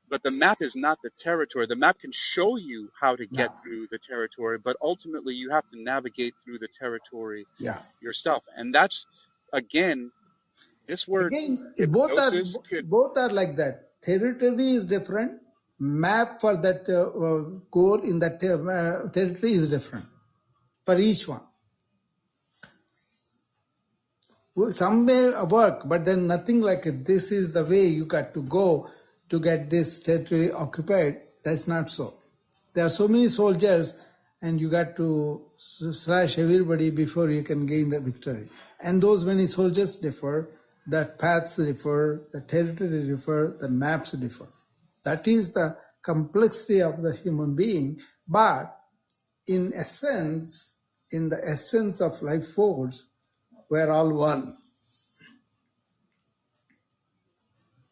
but the map is not the territory. The map can show you how to Yeah. get through the territory, but ultimately you have to navigate through the territory Yeah. yourself. And that's, again, this word Again, hypnosis could, both are like that. Territory is different. Map for that goal in that territory is different for each one. Some may work, but then nothing like this is the way you got to go to get this territory occupied. That's not so. There are so many soldiers, and you got to slash everybody before you can gain the victory. And those many soldiers differ, the paths differ, the territory differ, the maps differ. That is the complexity of the human being. But in essence, in the essence of life force, we're all one.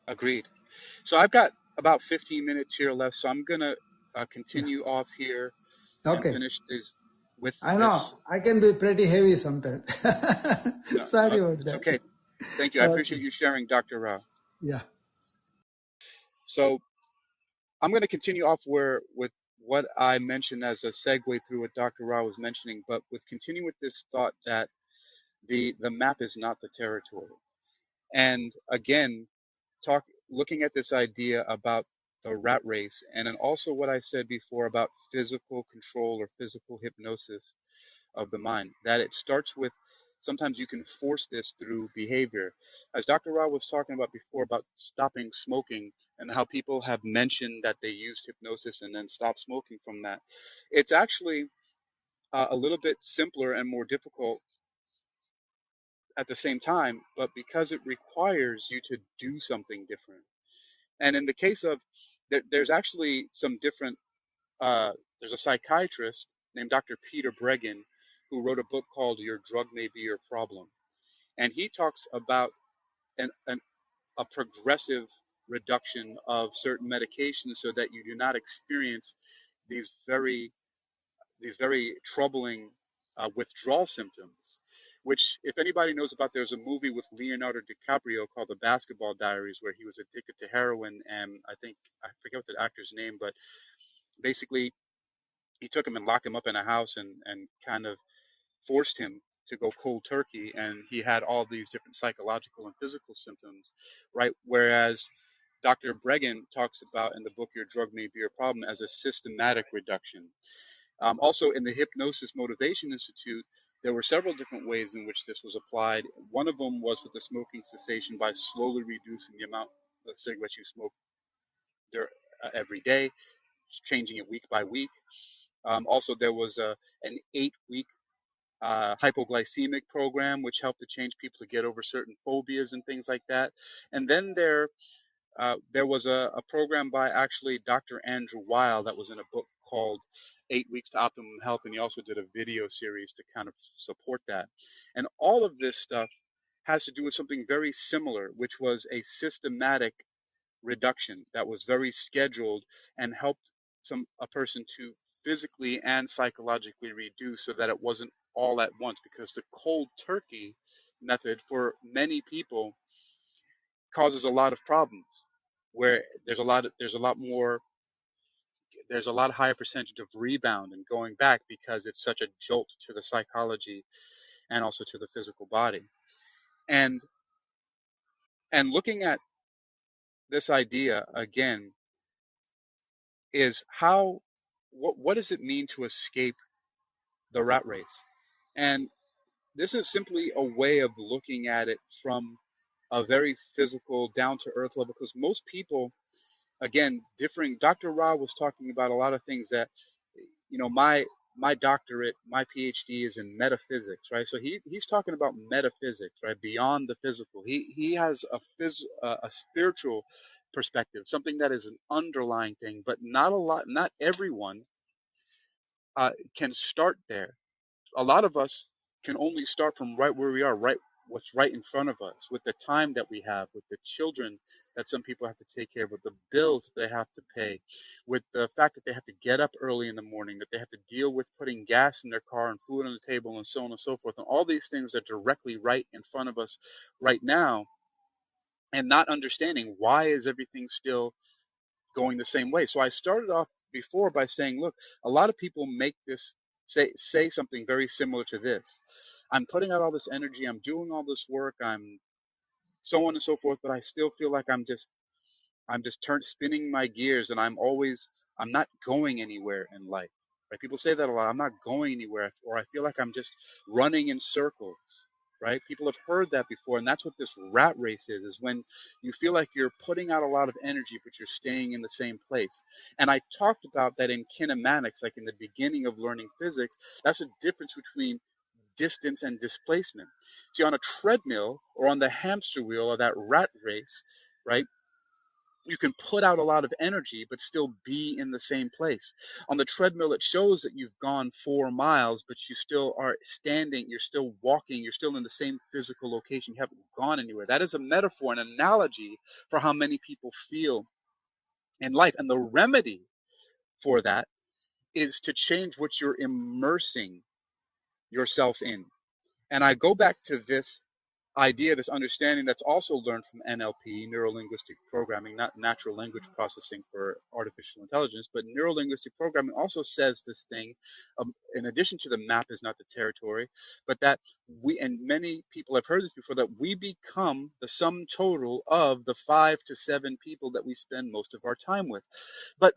agreed. So I've got about 15 minutes here left, so I'm gonna Yeah. continue off here and Okay. finish this with I know. this. I can be pretty heavy sometimes. No, Sorry about it's that. okay. Thank you. I appreciate Okay. you sharing, Dr. Rao. Yeah. So I'm going to continue off where with what I mentioned as a segue through what Dr. Rao was mentioning, but with continue with this thought that the map is not the territory. And again, looking at this idea about the rat race, and then also what I said before about physical control or physical hypnosis of the mind, that it starts with, sometimes you can force this through behavior. As Dr. Rao was talking about before about stopping smoking and how people have mentioned that they used hypnosis and then stopped smoking from that, it's actually a little bit simpler and more difficult at the same time, but because it requires you to do something different. And in the case of, there's actually some different, there's a psychiatrist named Dr. Peter Breggin who wrote a book called Your Drug May Be Your Problem. And he talks about a progressive reduction of certain medications so that you do not experience these very troubling withdrawal symptoms. Which, if anybody knows about, there's a movie with Leonardo DiCaprio called The Basketball Diaries, where he was addicted to heroin, and I forget what the actor's name, but basically he took him and locked him up in a house and kind of forced him to go cold turkey, and he had all these different psychological and physical symptoms, right? Whereas Dr. Bregan talks about in the book Your Drug May Be Your Problem as a systematic reduction. Also, in the Hypnosis Motivation Institute, there were several different ways in which this was applied. One of them was with the smoking cessation by slowly reducing the amount of cigarettes you smoke every day, changing it week by week. Also, there was an 8-week hypoglycemic program, which helped to change people to get over certain phobias and things like that. And then there was a program by actually Dr. Andrew Weil that was in a book called 8 Weeks to Optimum Health, and he also did a video series to kind of support that. And all of this stuff has to do with something very similar, which was a systematic reduction that was very scheduled and helped a person to physically and psychologically reduce, so that it wasn't all at once, because the cold turkey method for many people causes a lot of problems, where there's a lot higher percentage of rebound and going back, because it's such a jolt to the psychology and also to the physical body. And looking at this idea again is what does it mean to escape the rat race? And this is simply a way of looking at it from a very physical, down to earth level, because most people, again, differing. Dr. Ra was talking about a lot of things that, my doctorate, my PhD is in metaphysics, right? So he's talking about metaphysics, right? Beyond the physical. He has a spiritual perspective, something that is an underlying thing, but not everyone can start there. A lot of us can only start from right where we are, right, what's right in front of us, with the time that we have, with the children that some people have to take care of, with the bills that they have to pay, with the fact that they have to get up early in the morning, that they have to deal with putting gas in their car and food on the table and so on and so forth. And all these things are directly right in front of us right now, and not understanding why is everything still going the same way. So I started off before by saying, look, a lot of people make this say something very similar to this. I'm putting out all this energy, I'm doing all this work, I'm so on and so forth, but I still feel like I'm just spinning my gears, and I'm not going anywhere in life. Right? People say that a lot. I'm not going anywhere, or I feel like I'm just running in circles. Right? People have heard that before, and that's what this rat race is when you feel like you're putting out a lot of energy, but you're staying in the same place. And I talked about that in kinematics, like in the beginning of learning physics. That's a difference between distance and displacement. See, on a treadmill or on the hamster wheel of that rat race, right? You can put out a lot of energy but still be in the same place. On the treadmill, it shows that you've gone 4 miles, but you still are standing, you're still walking, you're still in the same physical location. You haven't gone anywhere. That is a metaphor, an analogy for how many people feel in life. And the remedy for that is to change what you're immersing yourself in. And I go back to this idea, this understanding that's also learned from NLP, neuro-linguistic programming, not natural language processing for artificial intelligence, but neuro-linguistic programming also says this thing, in addition to the map is not the territory, but that and many people have heard this before, that we become the sum total of the 5 to 7 people that we spend most of our time with. But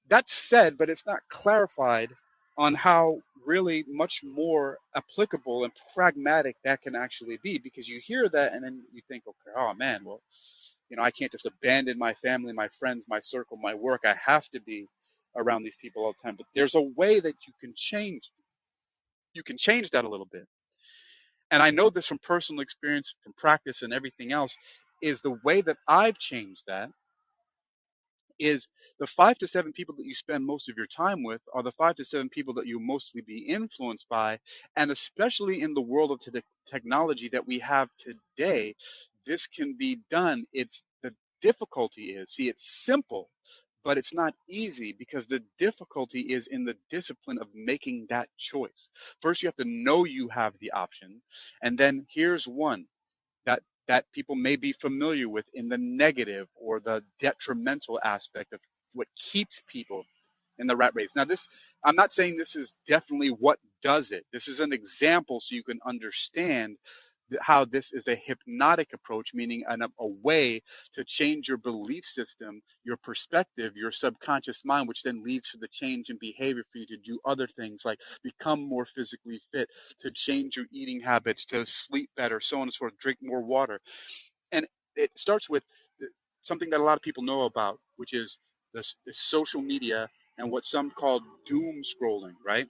that's said, but it's not clarified on how really much more applicable and pragmatic that can actually be, because you hear that and then you think, okay, oh man, well, I can't just abandon my family, my friends, my circle, my work. I have to be around these people all the time. But there's a way that you can change that a little bit. And I know this from personal experience, from practice and everything else, is the way that I've changed that is the 5 to 7 people that you spend most of your time with are the 5 to 7 people that you mostly be influenced by. And especially in the world of technology that we have today, this can be done. The difficulty is, see, it's simple, but it's not easy, because the difficulty is in the discipline of making that choice. First, you have to know you have the option. And then here's one that people may be familiar with in the negative or the detrimental aspect of what keeps people in the rat race. Now, this, I'm not saying this is definitely what does it. This is an example so you can understand how this is a hypnotic approach, meaning a way to change your belief system, your perspective, your subconscious mind, which then leads to the change in behavior for you to do other things like become more physically fit, to change your eating habits, to sleep better, so on and so forth, drink more water. And it starts with something that a lot of people know about, which is the social media and what some call doom scrolling, right?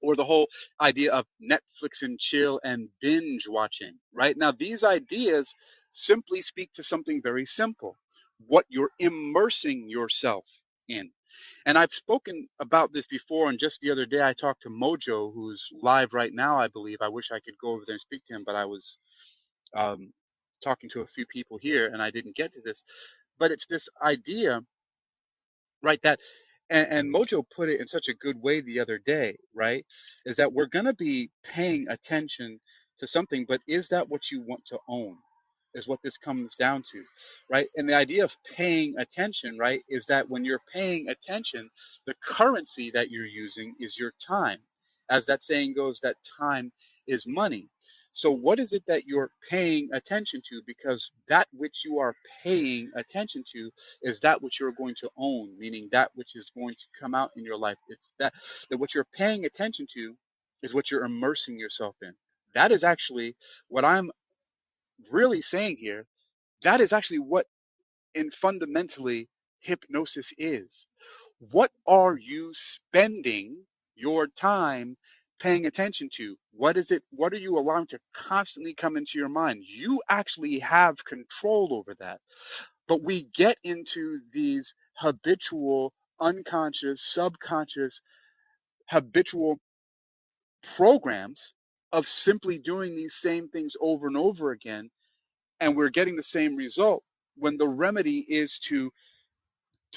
Or the whole idea of Netflix and chill and binge watching, right? Now, these ideas simply speak to something very simple: what you're immersing yourself in. And I've spoken about this before, and just the other day I talked to Mojo, who's live right now, I believe. I wish I could go over there and speak to him, but I was um, talking to a few people here and I didn't get to this. But it's this idea, right, that and Mojo put it in such a good way the other day, right? Is that we're going to be paying attention to something, but is that what you want to own? Is what this comes down to, right? And the idea of paying attention, right, is that when you're paying attention, the currency that you're using is your time. As that saying goes, that time is money. So what is it that you're paying attention to? Because that which you are paying attention to is that which you're going to own, meaning that which is going to come out in your life. It's that what you're paying attention to is what you're immersing yourself in. That is actually what I'm really saying here. That is actually what in fundamentally hypnosis is. What are you spending your time paying attention to? What is it? What are you allowing to constantly come into your mind? You actually have control over that. But we get into these habitual, unconscious, subconscious, habitual programs of simply doing these same things over and over again, and we're getting the same result when the remedy is to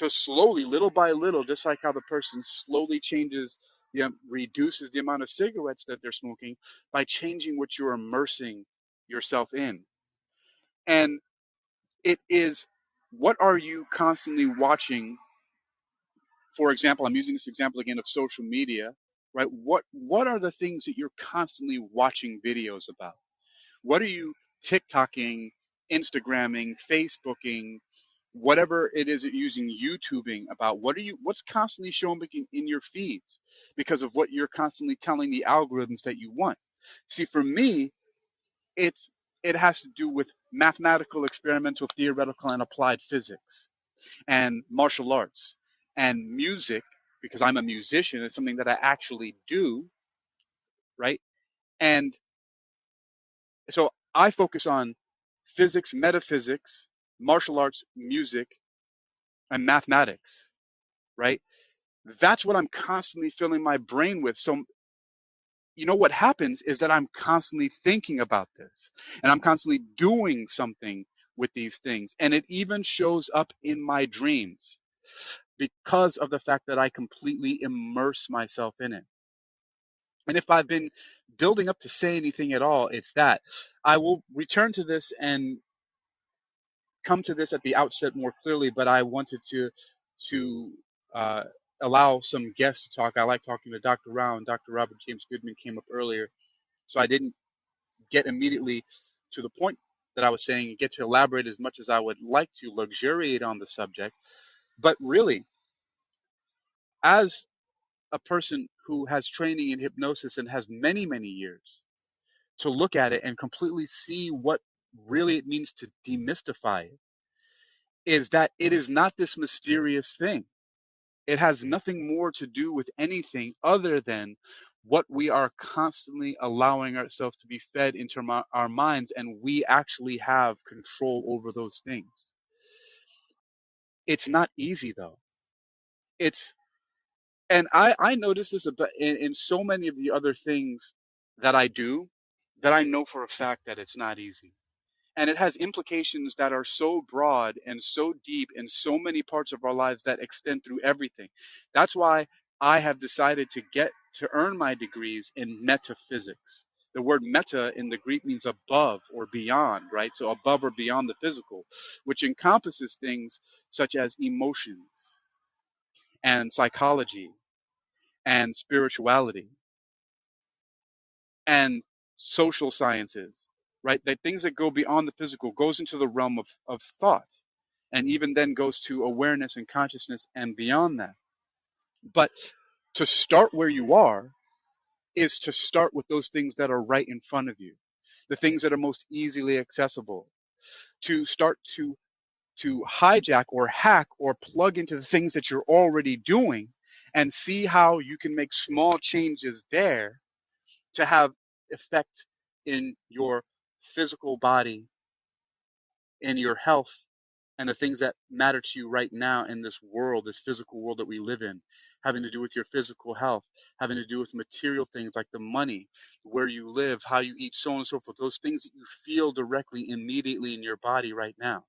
slowly, little by little, just like how the person slowly changes reduces the amount of cigarettes that they're smoking, by changing what you're immersing yourself in. And it is, what are you constantly watching? For example, I'm using this example again of social media, right? What are the things that you're constantly watching videos about? What are you TikToking, Instagramming, Facebooking, whatever it is that you're using, YouTubing about? What's constantly showing in your feeds because of what you're constantly telling the algorithms that you want? See, for me, it has to do with mathematical, experimental, theoretical, and applied physics and martial arts and music, because I'm a musician. It's something that I actually do, right? And so I focus on physics, metaphysics, martial arts, music, and mathematics, right? That's what I'm constantly filling my brain with. So, you know, what happens is that I'm constantly thinking about this and I'm constantly doing something with these things. And it even shows up in my dreams because of the fact that I completely immerse myself in it. And if I've been building up to say anything at all, it's that I will return to this and come to this at the outset more clearly, but I wanted to uh, allow some guests to talk. I like talking to Dr. Rao, and Dr. Robert James Goodman came up earlier, so I didn't get immediately to the point that I was saying and get to elaborate as much as I would like to, luxuriate on the subject. But really, as a person who has training in hypnosis and has many, many years to look at it and completely see what really it means to demystify it, is that it is not this mysterious thing. It has nothing more to do with anything other than what we are constantly allowing ourselves to be fed into our minds, and we actually have control over those things. It's not easy though. It's and I notice this in so many of the other things that I do, that I know for a fact that it's not easy. And it has implications that are so broad and so deep in so many parts of our lives that extend through everything. That's why I have decided to earn my degrees in metaphysics. The word meta in the Greek means above or beyond, right? So above or beyond the physical, which encompasses things such as emotions and psychology and spirituality and social sciences, right? That things that go beyond the physical goes into the realm of thought, and even then goes to awareness and consciousness and beyond that. But to start where you are is to start with those things that are right in front of you, the things that are most easily accessible, to start to hijack or hack or plug into the things that you're already doing and see how you can make small changes there to have effect in your physical body, in your health, and the things that matter to you right now in this world, this physical world that we live in, having to do with your physical health, having to do with material things like the money, where you live, how you eat, so on and so forth, those things that you feel directly, immediately in your body right now,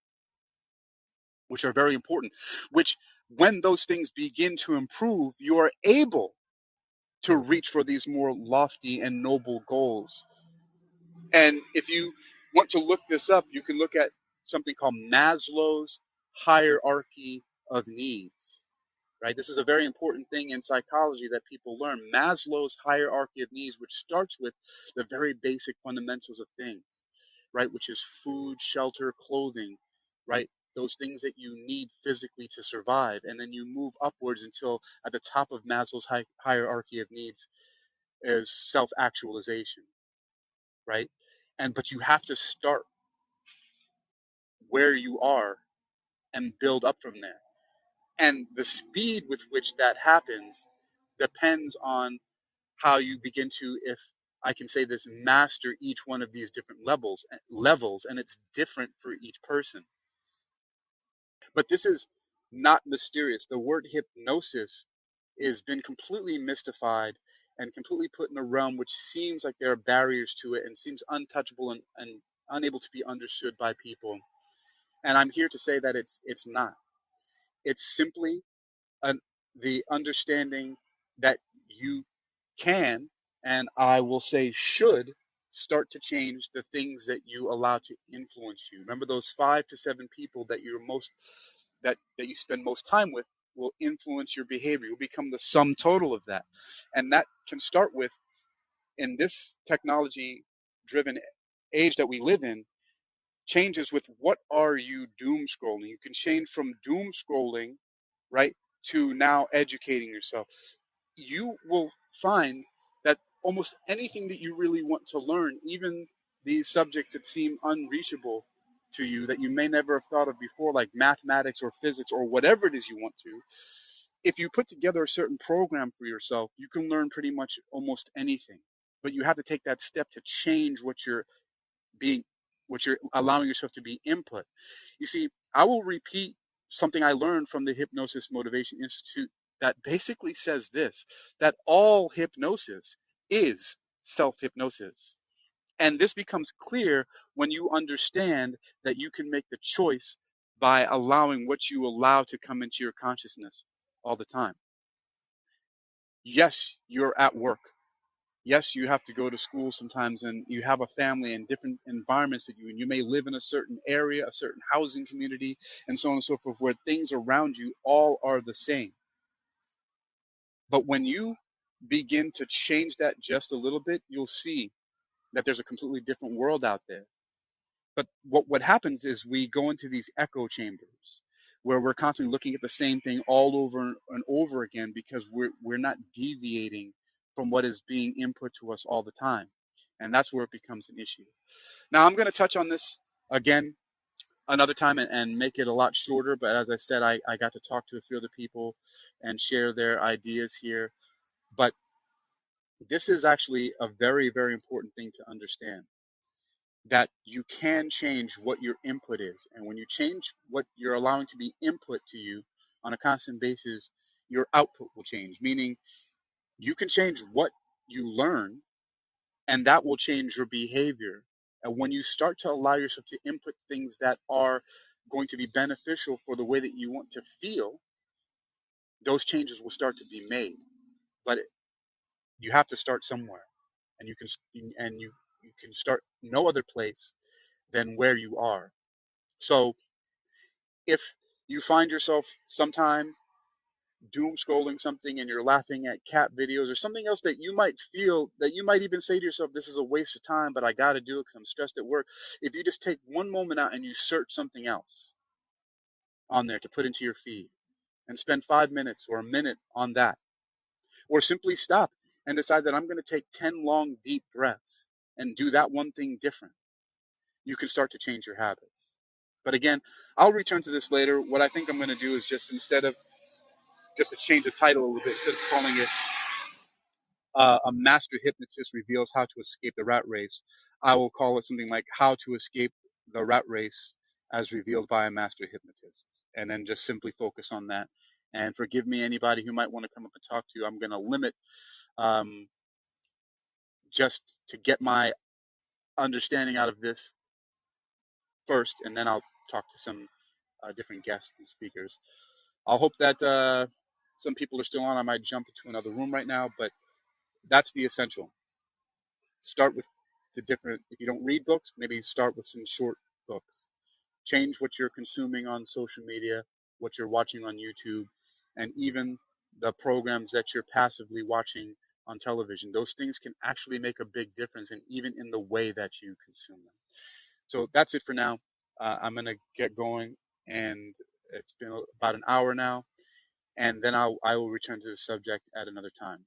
which are very important, which when those things begin to improve, you are able to reach for these more lofty and noble goals. And if you want to look this up, you can look at something called Maslow's hierarchy of needs. Right? This is a very important thing in psychology that people learn. Maslow's hierarchy of needs, which starts with the very basic fundamentals of things, right? Which is food, shelter, clothing, right? Those things that you need physically to survive. And then you move upwards until at the top of Maslow's hierarchy of needs is self-actualization, right? But you have to start where you are and build up from there. And the speed with which that happens depends on how you begin to, if I can say this, master each one of these different levels, and it's different for each person. But this is not mysterious. The word hypnosis has been completely mystified and completely put in a realm which seems like there are barriers to it and seems untouchable and unable to be understood by people. And I'm here to say that it's not. It's simply an, the understanding that you can, and I will say should, start to change the things that you allow to influence you. Remember those 5 to 7 people that you're most that you spend most time with will influence your behavior. You'll become the sum total of that. And that can start with, in this technology driven age that we live in, changes with what are you doom scrolling. You can change from doom scrolling, right, to now educating yourself. You will find that almost anything that you really want to learn, even these subjects that seem unreachable to you that you may never have thought of before, like mathematics or physics or whatever it is you want to, if you put together a certain program for yourself, you can learn pretty much almost anything. But you have to take that step to change being what you're allowing yourself to be input. You see, I will repeat something I learned from the Hypnosis Motivation Institute that basically says this, that all hypnosis is self-hypnosis. And this becomes clear when you understand that you can make the choice by allowing what you allow to come into your consciousness all the time. Yes, you're at work. Yes, you have to go to school sometimes, and you have a family and different environments that you may live in a certain area, a certain housing community, and so on and so forth, where things around you all are the same. But when you begin to change that just a little bit, you'll see that there's a completely different world out there. But what happens is we go into these echo chambers where we're constantly looking at the same thing all over and over again because we're not deviating from what is being input to us all the time. And that's where it becomes an issue. Now, I'm going to touch on this again another time and make it a lot shorter. But as I said, I got to talk to a few other people and share their ideas here. But this is actually a very, very important thing to understand, that you can change what your input is. And when you change what you're allowing to be input to you on a constant basis, your output will change, meaning you can change what you learn, and that will change your behavior. And when you start to allow yourself to input things that are going to be beneficial for the way that you want to feel, those changes will start to be made. But you have to start somewhere, and you can start no other place than where you are. So if you find yourself sometime doom scrolling something and you're laughing at cat videos or something else that you might feel, that you might even say to yourself, this is a waste of time, but I got to do it because I'm stressed at work. If you just take one moment out and you search something else on there to put into your feed and spend 5 minutes or a minute on that, or simply stop and decide that I'm going to take 10 long, deep breaths and do that one thing different, you can start to change your habits. But again, I'll return to this later. What I think I'm going to do is just, instead of, just to change the title a little bit, instead of calling it a master hypnotist reveals how to escape the rat race, I will call it something like how to escape the rat race as revealed by a master hypnotist. And then just simply focus on that. And forgive me, anybody who might want to come up and talk to you. I'm going to limit um, just to get my understanding out of this first, and then I'll talk to some different guests and speakers. I'll hope that some people are still on. I might jump into another room right now, but that's the essential. Start with the different, if you don't read books, maybe start with some short books. Change what you're consuming on social media, what you're watching on YouTube, and even the programs that you're passively watching on television. Those things can actually make a big difference, and even in the way that you consume them. So that's it for now. I'm going to get going, and it's been about an hour now, and then I will return to the subject at another time.